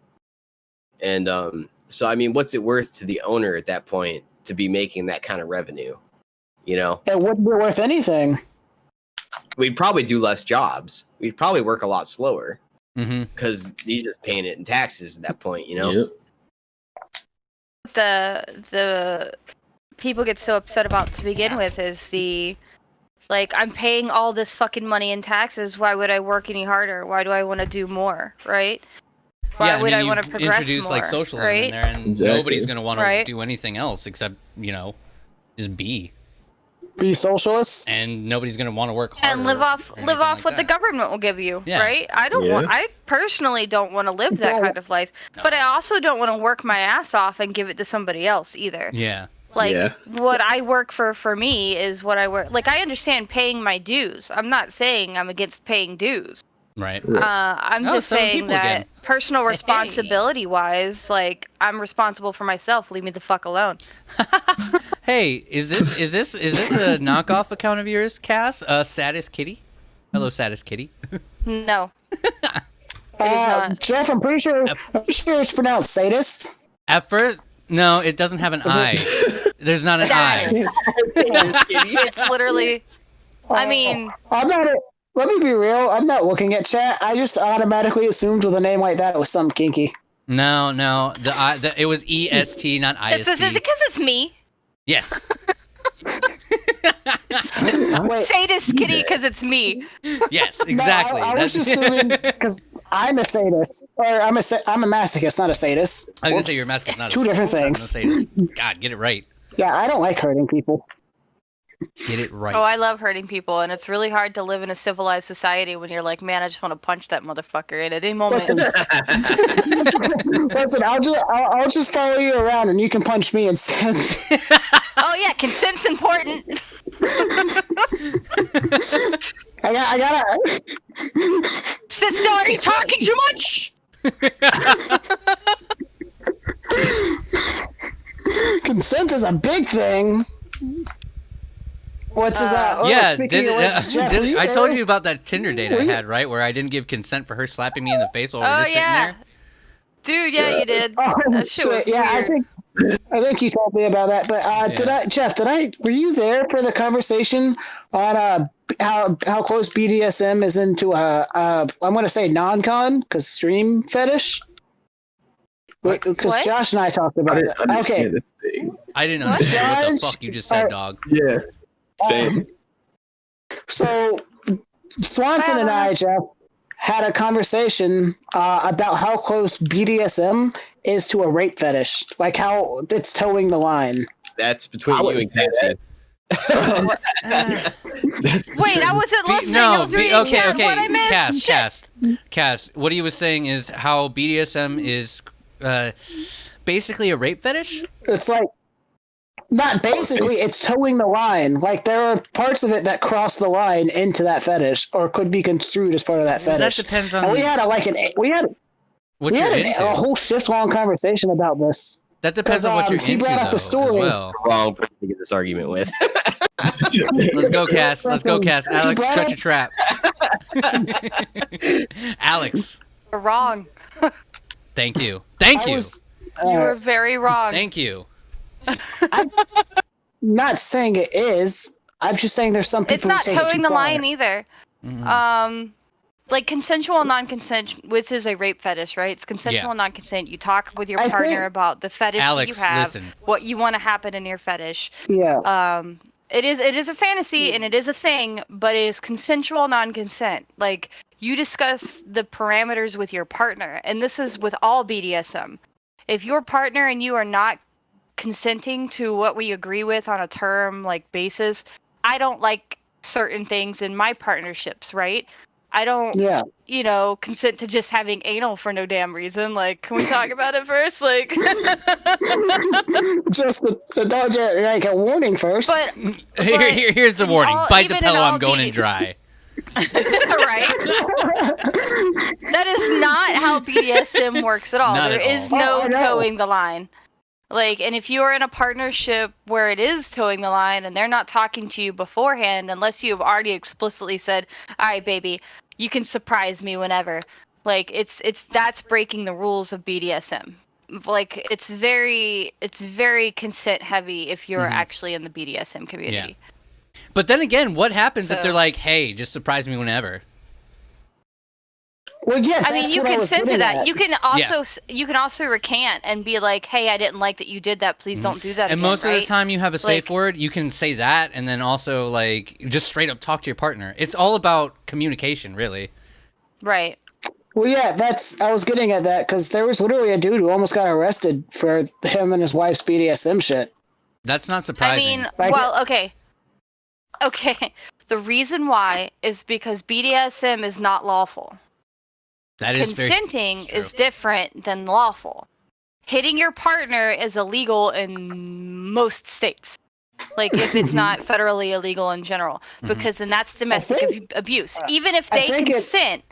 And so I mean, what's it worth to the owner at that point to be making that kind of revenue? You know, It wouldn't be worth anything. we'd probably do less jobs. We'd probably work a lot slower hmm because he's just paying it in taxes at that point. You know, Yep. The people get so upset about to begin with is like, I'm paying all this fucking money in taxes. Why would I work any harder? Why do I want to do more? Right? Why yeah. would I you want to progress introduce more? like socialism right? in there, and Exactly. nobody's gonna want to Right. do anything else except just be, Be socialists. and nobody's gonna want to work hard And live off or anything like what the that. government will give you, Yeah. right? Yeah. I personally don't want to live that Yeah. kind of life, No. but I also don't want to work my ass off and give it to somebody else either. Yeah, Like, Yeah. what I work for me is what I work. Like, I understand paying my dues. I'm not saying I'm against paying dues. right. Right. I'm Oh, just 7 saying people that again. personal Hey. responsibility wise, like, I'm responsible for myself. Leave me the fuck alone. Hey, is this a knockoff account of yours, Cass? Saddest Kitty. Hello, Saddest Kitty. No. not. Jeff, I'm pretty sure it's pronounced sadist. At first, no, it doesn't have an I. There's not an I. It's literally. I mean, I'm not. Let me be real. I'm not looking at chat. I just automatically assumed with a name like that it was something kinky. No, it was EST, not it's IST. because it's me. Yes. Wait, Sadist kitty because it's me. Yes, exactly. No, I was That's- just assuming because I'm a sadist, or I'm a masochist, not a sadist. I was gonna Whoops. say you're a mascot, not Two different not a things. sadist. God, get it right. Yeah, I don't like hurting people. Get it right. Oh, I love hurting people, and it's really hard to live in a civilized society when you're like, man, I just want to punch that motherfucker. And at any moment, Listen, listen. I'll just follow you around, and you can punch me instead. oh yeah, consent's important. I gotta. Sit still, are you talking too much? Consent is a big thing. Which is Yeah, speaking of which, Jeff, were you I told there? you about that Tinder date Were I you- had, right? Where I didn't give consent for her slapping me in the face while we Oh were just yeah, sitting dude, yeah, you did. Oh, That shit was shit. Yeah, weird. I think you told me about that. But were you there for the conversation on how close BDSM is into I'm gonna say non-con because stream fetish? Because What? Josh and I talked about it. Okay, Understand the thing. there. I didn't What? understand what the Josh, fuck you just said, dog. Yeah. Same. so Swanson and I, Jeff, had a conversation about how close BDSM is to a rape fetish, like how it's towing the line. That's between I you wouldn't and say Cassie. Wait, I wasn't listening. I was reading okay, chat. What I okay. missed? Cass. What he was saying is how BDSM is basically a rape fetish. It's like not basically, it's towing the line. Like there are parts of it that cross the line into that fetish, or could be construed as part of that That fetish. depends And on we had what we you're had into. a whole shift long conversation about this. That depends on what you're he into, brought up a though, story. as well. Wrong person to get this argument with. Let's go, Cass. Let's go, Cass. Alex, brought shut up- your trap. Alex, You're wrong. thank you. Thank I you. was You were very wrong. Thank you. not saying it is. I'm just saying there's some people It's not who take it towing too the far. line either. Mhm. Like consensual non-consent, which is a rape fetish, right? It's consensual Yeah. non-consent. You talk with your I partner think- about the fetish Alex, that you have, listen. what you want to happen in your fetish. Yeah. It is a fantasy and it is a thing, but it is consensual non-consent. Like you discuss the parameters with your partner, and this is with all BDSM. If your partner and you are not consenting to what we agree with on a term like basis. I don't like certain things in my partnerships, right? I don't, Yeah. consent to just having anal for no damn reason. Like, can we talk about it first? Like, Just the dog, like a warning first. but Here's the warning: bite the even in pillow. all I'm going BD in dry. right? That is not how BDSM works at all. Not There at is all. no Oh, I know. towing the line. Like, and if you are in a partnership where it is towing the line and they're not talking to you beforehand, unless you have already explicitly said, "All right, baby, you can surprise me whenever." Like, that's breaking the rules of BDSM. Like, it's very consent heavy if you're Mhm. actually in the BDSM community. But then again, what happens if So- they're like, "Hey, just surprise me whenever"? Well, yeah, I mean, that's you what I was consent to getting that. at. You can also recant and be like, "Hey, I didn't like that you did that. Please don't do that." And again, most of the right? time, you have a safe Like- word. You can say that, and then also like just straight up talk to your partner. It's all about communication, really. Right. Well, yeah, I was getting at that because there was literally a dude who almost got arrested for him and his wife's BDSM shit. That's not I surprising. mean, Like- well, okay. Okay. The reason why is because BDSM is not lawful. that is Consenting very is different than lawful. Hitting your partner is illegal in most states. Like, if it's not federally illegal in general, Mhm. because then that's domestic abuse. Even if I they think consent,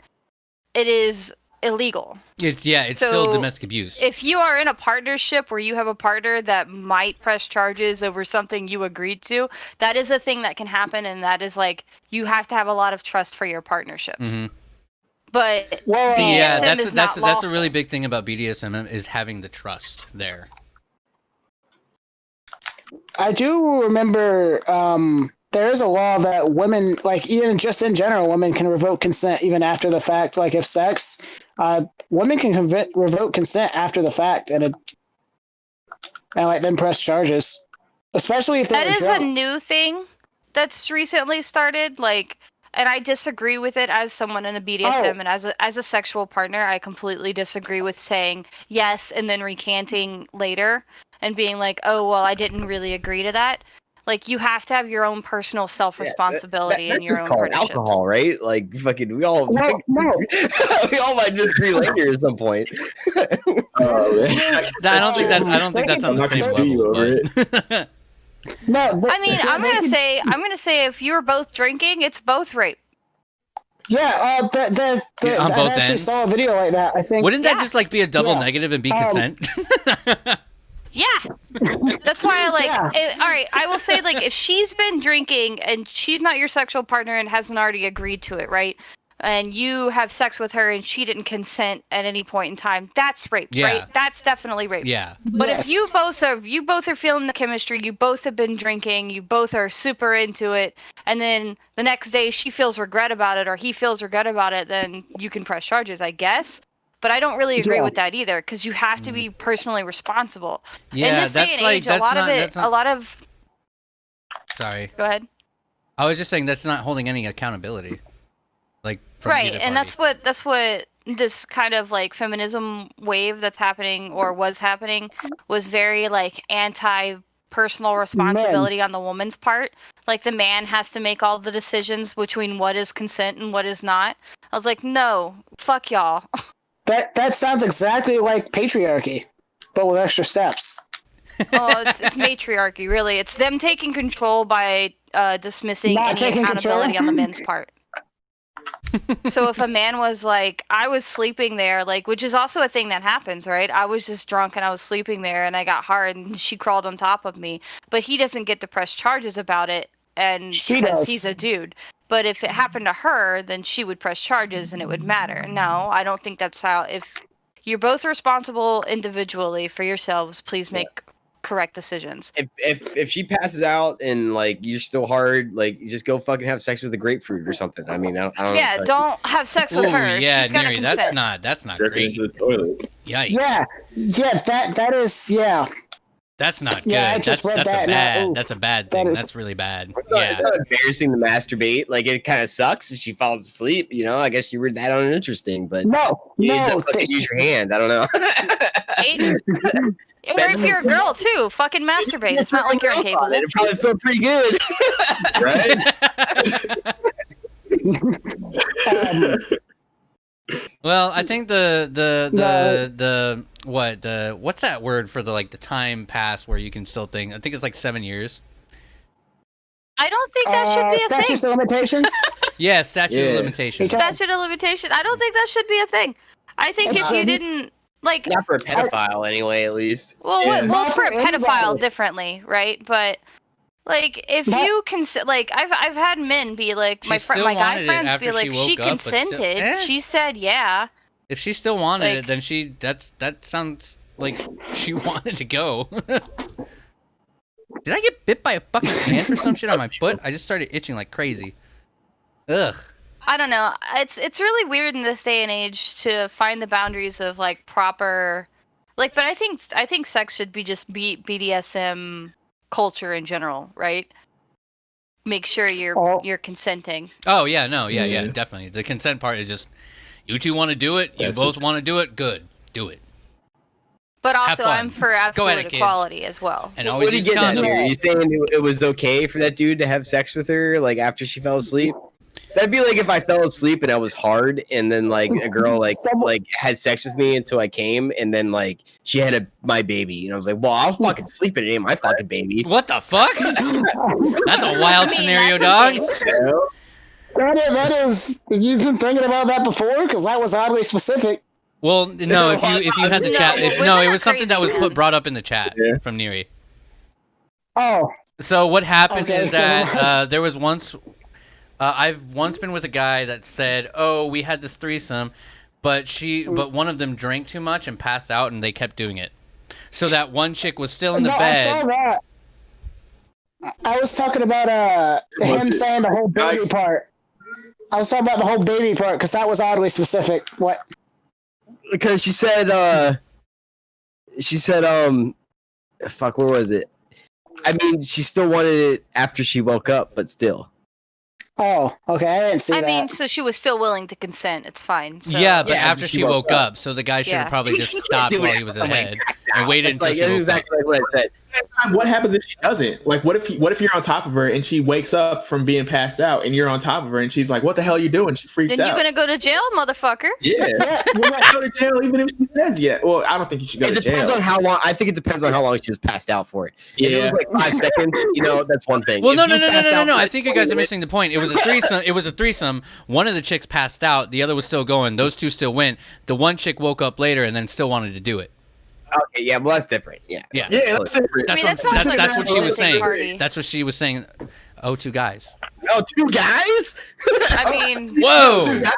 it is illegal. It's So, still domestic abuse. If you are in a partnership where you have a partner that might press charges over something you agreed to, that is a thing that can happen, and that is like, you have to have a lot of trust for your partnerships. Mhm. But Well, See, yeah, BDSM is not that's a lawful. really big thing about BDSM is having the trust there. I do remember there is a law that women, like even just in general, women can revoke consent even after the fact. Like if sex, women can revoke consent after the fact and like then press charges, especially if That they're is drunk. a new thing that's recently started. Like, and I disagree with it as someone in a BDSM and as a sexual partner. I completely disagree with saying yes and then recanting later and being like, "Oh, well, I didn't really agree to that." Like, you have to have your own personal self-responsibility in That's your just own called partnerships. alcohol, right? Like fucking, we all Well, no. we all might disagree later at some point. I don't think that's on I'm the not same gonna sue you over level. No, I mean, I'm gonna say if you're both drinking, it's both rape. yeah, Yeah, on I both actually ends? saw a video like that. I think. Wouldn't that Yeah. just like be a double Yeah. negative and be consent? Yeah, that's why I like. Yeah. All right, I will say like if she's been drinking and she's not your sexual partner and hasn't already agreed to it, right? And you have sex with her and she didn't consent at any point in time, that's rape, Yeah. right? That's definitely rape. Yeah. But Yes. if you both are feeling the chemistry, you both have been drinking, you both are super into it, and then the next day she feels regret about it or he feels regret about it, then you can press charges, I guess. But I don't really agree Yeah. with that either, because you have to be personally responsible. In Yeah, this day that's and like age, that's a lot not of that's it, not. a lot of. Sorry, Go ahead. I was just saying that's not holding any accountability. Like from Right, either and party. that's what this kind of like feminism wave that's happening or was happening was very like anti personal responsibility on the woman's part. Like the man has to make all the decisions between what is consent and what is not. I was like, no, fuck y'all. That sounds exactly like patriarchy, but with extra steps. Oh, it's matriarchy, really. It's them taking control by dismissing Not any taking accountability control? on the men's part. So if a man was like, I was sleeping there, like, which is also a thing that happens, right? I was just drunk and I was sleeping there and I got hard and she crawled on top of me, but he doesn't get to press charges about it, and She because does. he's a dude. But if it happened to her, then she would press charges and it would matter. No, I don't think that's how. If you're both responsible individually for yourselves, please make correct decisions. If she passes out and like you're still hard, like you just go fucking have sex with a grapefruit or something. I mean, I don't Yeah, like, don't have sex with Ooh, her. yeah, She's gotta Neri, consent. that's not Jerking great. into the toilet. Yikes. Yeah, that is, yeah. That's not good. Yeah, I just read that's that a and I- bad. oof, That's a bad that thing. is- That's really bad. It's not, Yeah. it's not embarrassing to masturbate. Like it kind of sucks if she falls asleep. You know, I guess you were that uninteresting, but No, you need to no. fucking use your hand. I don't know. Or if you're a girl too, fucking masturbate. It's not like you're incapable. It probably felt pretty good. Right? Well, I think what's that word for the time pass where you can still think? I think it's like 7 years. I don't think that should be a statutes thing. of limitations. Yeah, statute of Yeah. limitations. Statute of limitation. I don't think that should be a thing. I think if you didn't like, Not for a pedophile, anyway. At least. well, Yeah. well, Not for a for anybody. pedophile, differently, right? But like, if Not- you like, I've had men be like, She my still my guy wanted it friends after be like, she woke she up, but still- consented. eh. She said, yeah. If she still wanted Like- it, then that sounds like she wanted to go. Did I get bit by a fucking ant or some shit on my foot? I just started itching like crazy. Ugh. I don't know. It's really weird in this day and age to find the boundaries of like proper, like. But I think sex should be just BDSM culture in general, right? Make sure Oh. you're consenting. Oh yeah, no, yeah, Yeah. definitely. The consent part is just you two want to do it. You That's both want to do it. Good, do it. But Have also, fun. I'm for Go at absolute it, kids. equality as well. And What always are you use getting at condom. here? Are you saying it was okay for that dude to have sex with her like after she fell asleep? That'd be like if I fell asleep and I was hard, and then like a girl like had sex with me until I came, and then like she had my baby, and I was like, well, I'll fucking sleep, it ain't my fucking baby. What the fuck? That's a wild I mean, scenario, that's dog. okay. That is. You've been thinking about that before, because that was oddly specific. Well, no, if you had the No, chat, women it are was something that was crazy. brought up in the chat Yeah. from Neri. Oh, So what happened Okay, is that there was once I've once been with a guy that said, "Oh, we had this threesome, but one of them drank too much and passed out, and they kept doing it." So that one chick was still in the no, I saw bed. that. I was talking about him saying the whole baby part. I was talking about the whole baby part because that was oddly specific. What? Because she said, fuck, where was it? I mean, she still wanted it after she woke up, but still. Oh, okay. I didn't see I that. mean, so she was still willing to consent. It's fine. So. Yeah, but Yeah, after she woke up, so the guy should have Yeah. probably just You can't stopped do while it he was when somebody ahead passed and out. waited It's until like, she that's woke exactly like what I said. What happens if she doesn't? Like, what if you're on top of her and she wakes up from being passed out and you're on top of her and she's like, "What the hell are you doing?" She freaks Then out. you're gonna go to jail, motherfucker. Yeah, you might go to jail even if she says yeah. Well, I don't think you should go It to depends jail. on how long. I think it depends on how long she was passed out for. If it was like 5 seconds, that's one thing. Well, If no, she no, was no, no, passed no, out no. for I think you guys are missing the point. It was a threesome. It was a threesome. One of the chicks passed out. The other was still going. Those two still went. The one chick woke up later and then still wanted to do it. Okay, yeah, well, that's different. Yeah, Yeah. Yeah, that's different. That's I mean, what that sounds like that's a what she was romantic saying. party. That's what she was saying. Oh, two guys. Oh, 2 guys? I mean, Whoa. 2 guys?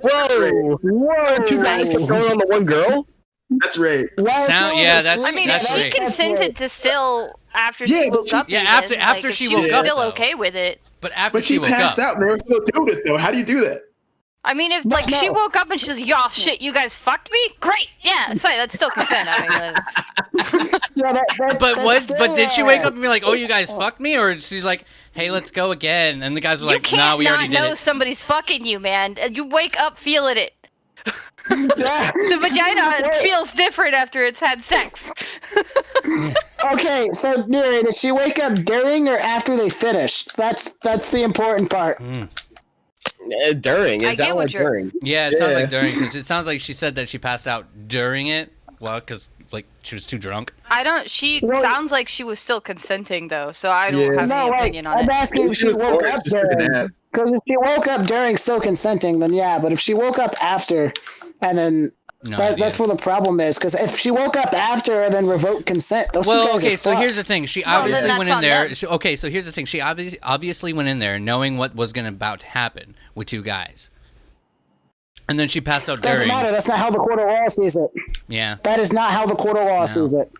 Whoa! Whoa. So 2 guys kept going on the one girl? That's rape. Yeah, that's- I mean, that's if she right. consented to still after Yeah, she woke up. Yeah, even, after if she was woke up, still though. okay with it. But after But she woke passed up. out and they were still doing it though. How do you do that? I mean, if No, like she no. woke up and she's like, "Y'all, shit, you guys fucked me." Great, yeah, sorry, that's still consent. I mean, Yeah, But that's what? still, But did she wake up and be like, "Oh, you guys fucked me," or she's like, "Hey, let's go again"? And the guys were you like, can't "Nah, we not already did know it." somebody's fucking you, man. And you wake up feeling it. Yeah. The vagina feels different after it's had sex. Okay, so Neri, did she wake up during or after they finished? That's the important part. During. I Is get that what like you're- during? Yeah, it sounds Yeah. like during, because it sounds like she said that she passed out during it. Well, because like she was too drunk. I don't. She Well- sounds like she was still consenting though, so I don't Yeah. have No, any like, opinion on I'm it. asking if She she was woke bored, up just took a during. nap. Because if she woke up during still consenting, then yeah. But if she woke up after, and then No that's idea. where the problem is. Because if she woke up after and then revoked consent, those two Well, guys okay, are so here's the fucked. thing. She Well, then obviously that's went in on there. them. Okay, so here's the thing. She obviously went in there knowing what was going to about to happen with two guys. And then she passed out Doesn't during. matter. That's not how the court of law sees it. Yeah. That is not how the court of law sees it.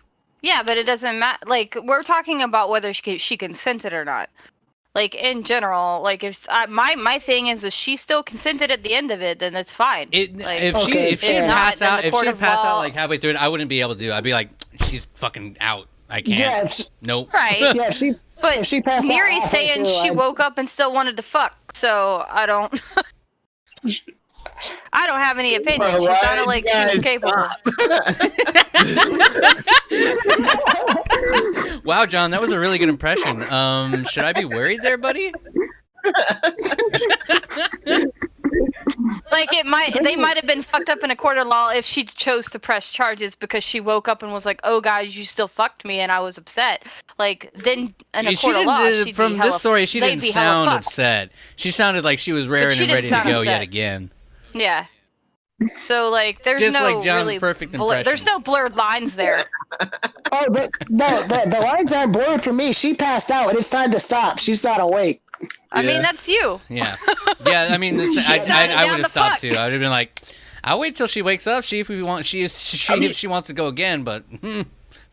Yeah, but it doesn't matter. Like, we're talking about whether she consented or not. Like, in general, like, if my thing is if she still consented at the end of it, then that's fine. If Okay, she fair. passed Not, then out the if court she of passed out law- like halfway through it, I wouldn't be able to do it. I'd be like, she's fucking out. I can't. Yeah, Nope. Right. yeah, But she passed out Miri's halfway saying through, she woke up and still wanted to fuck, so I don't. I don't have any opinion. She Alright, sounded like she was guys, capable. Wow, John, that was a really good impression. Should I be worried there, buddy? Like they might have been fucked up in a court of law if she chose to press charges because she woke up and was like, "Oh, guys, you still fucked me," and I was upset. Like then in a court of law, she'd from be this hella, story, she they'd didn't be hella sound fucked. upset. She sounded like she was raring she and didn't ready to sound go upset. yet again. Yeah. So like, there's Just no like John's really perfect there's impression. no blurred lines there. Oh, the lines aren't blurred for me. She passed out, and it's time to stop. She's not awake. I mean, Yeah. that's you. Yeah, yeah. I mean, I sounded down would to have stopped fuck. too. I would have been like, I'll wait till she wakes up. See if we want. If she wants to go again. But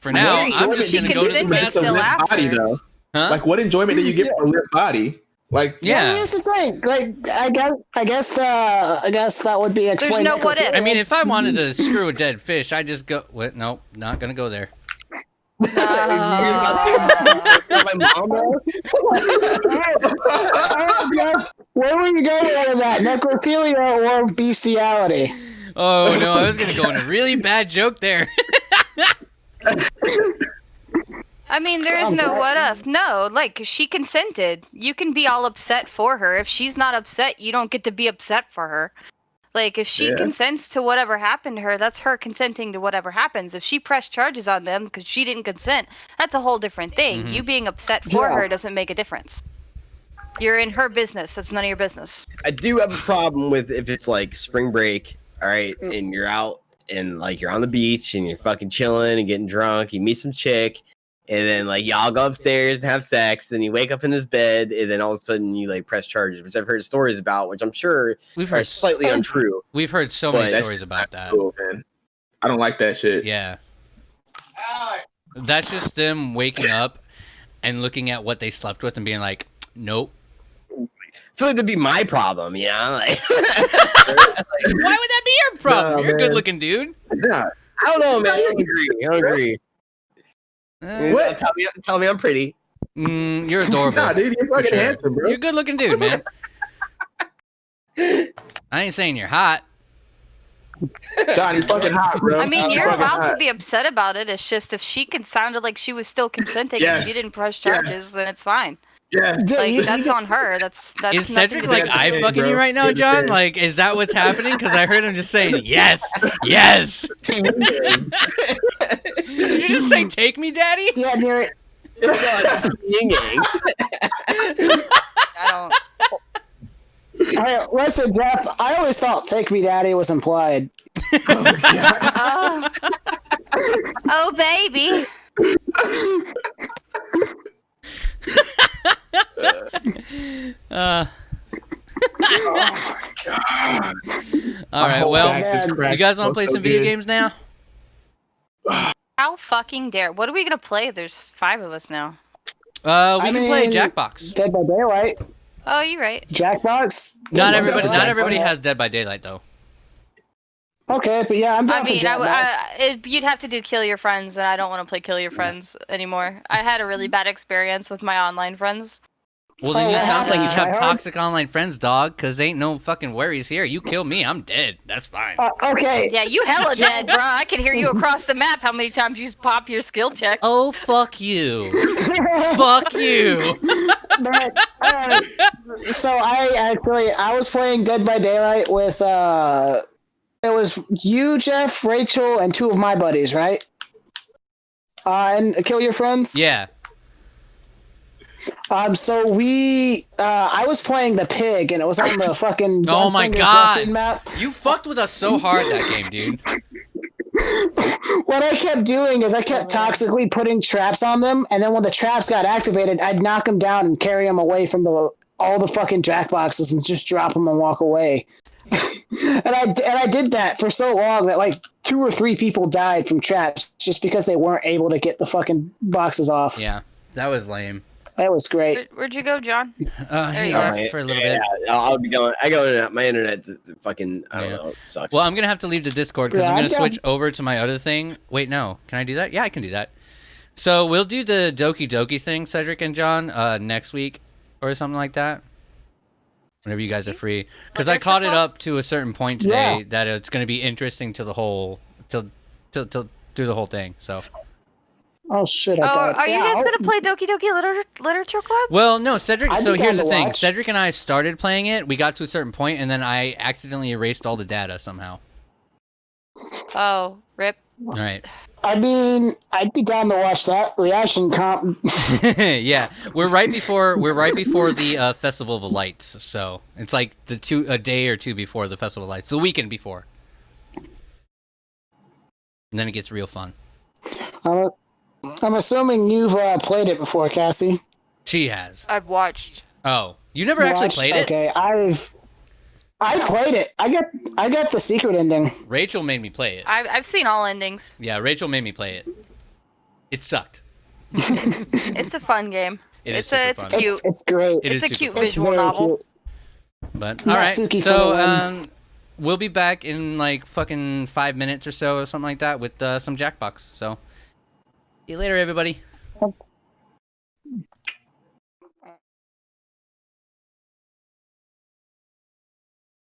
for now, What I'm just gonna enjoyment go to did the you Makes get a bathroom. still limp after? body though. Huh? Like, what enjoyment do you get from a limp body? Like, Yeah. Well, here's the thing. Like, I guess that would be explained. no what if. I mean, if I wanted to screw a dead fish, I just go. What? Nope, not gonna go there. My mom, bro? Where were you going with that? Necrophilia or bestiality? Oh no, I was gonna go in a really bad joke there. I mean, there is no what if. No, like, she consented. You can be all upset for her. If she's not upset, you don't get to be upset for her. Like, if she Yeah. consents to whatever happened to her, that's her consenting to whatever happens. If she pressed charges on them because she didn't consent, that's a whole different thing. Mhm. You being upset for Yeah. her doesn't make a difference. You're in her business. That's none of your business. I do have a problem with if it's like spring break, all right, and you're out and like you're on the beach and you're fucking chilling and getting drunk. You meet some chick, and then like y'all go upstairs and have sex. Then you wake up in his bed, and then all of a sudden you like press charges, which I've heard stories about, which I'm sure We've are heard slightly untrue. we've heard so many But that's stories about that. cool, man. I don't like that shit. Yeah, that's just them waking up and looking at what they slept with and being like, nope. I feel like that'd be my problem, you know? Like, Why would that be your problem? No, You're a man. good looking dude. Yeah. I don't know, man. I don't agree. What? Tell me I'm pretty. You're adorable. Nah, dude, you're fucking sure. handsome, bro. You're a good looking dude, man. I ain't saying you're hot. John, you're fucking hot, bro. I mean, you're fucking allowed to hot. be upset about it. It's just if she sounded like she was still consenting Yes. and she didn't press charges, Yes. then it's fine. Yes. Dude, Like, you- that's on her. That's Is nothing Cedric to like do. I Hey, fucking bro. you right now, Good John? thing. Like, is that what's happening? Because I heard him just saying yes, yes. Did you just say "take me, daddy"? yeah, near Yin yang. I don't. Hey, listen, Jeff. I always thought "Take Me, Daddy" was implied. Oh, oh baby. All right, well, Back is man. cracked. you guys want to play So some video good. games now? How fucking dare? What are we gonna play? There's 5 of us now. We I can play mean, Jackbox. Dead by Daylight, Oh, you're right. Jackbox. Not Dead by everybody. Not Daylight. everybody has Dead by Daylight though. Okay, but yeah, I'm down I for mean, Jackbox. you'd have to do Kill Your Friends, and I don't want to play Kill Your Friends anymore. I had a really bad experience with my online friends. Well, then Oh, it what sounds like you happened? have Tryhards? toxic online friends, dog. Cause ain't no fucking worries here. You kill me, I'm dead. That's fine. Okay. Yeah, you hella dead, bro. I can hear you across the map. How many times you pop your skill check? Oh fuck you. Fuck you. But, so I was playing Dead by Daylight with it was you, Jeff, Rachel, and 2 of my buddies, right? And Kill Your Friends. Yeah. So I was playing the pig, and it was on the fucking Oh my Gunslingers God. Western map. You fucked with us so hard that game, dude. What I kept doing is I kept toxically putting traps on them, and then when the traps got activated, I'd knock them down and carry them away from all the fucking Jackboxes and just drop them and walk away. and I did that for so long that like 2 or 3 people died from traps just because they weren't able to get the fucking boxes off. Yeah, that was lame. That was great. Where'd you go, John? He you left are. for a little bit. I'll be going. I go internet. My internet fucking. I don't Yeah. know. Sucks. Well, I'm gonna have to leave the Discord because Yeah, I'm gonna I'm down. switch over to my other thing. Wait, no. Can I do that? Yeah, I can do that. So we'll do the Doki Doki thing, Cedric and John, next week or something like that. Whenever you guys are free, because I caught it up to a certain point today that it's going to be interesting to the whole, till through the whole thing. So. Oh shit! Are you guys gonna play Doki Doki Literature Club? Well, no, Cedric. I'd So be here's down the to thing: watch. Cedric and I started playing it. We got to a certain point, and then I accidentally erased all the data somehow. Oh, rip. All right. I mean, I'd be down to watch that reaction comp. Yeah, we're right before the Festival of the Lights, so it's like a day or two before the Festival of Lights, the weekend before, and then it gets real fun. I'm assuming you've played it before, Cassie. She has. I've watched. Oh, you never actually Watched? played it? Okay, I played it. I got the secret ending. Rachel made me play it. I've seen all endings. Yeah, Rachel made me play it. It sucked. It's a fun game. It's it's super fun. cute. It's great. It is It's a super cute fun. It's visual very novel. cute. But all right, Natsuki for so the win. we'll be back in like fucking 5 minutes or so, or something like that, with some Jackbox. So see you later, everybody.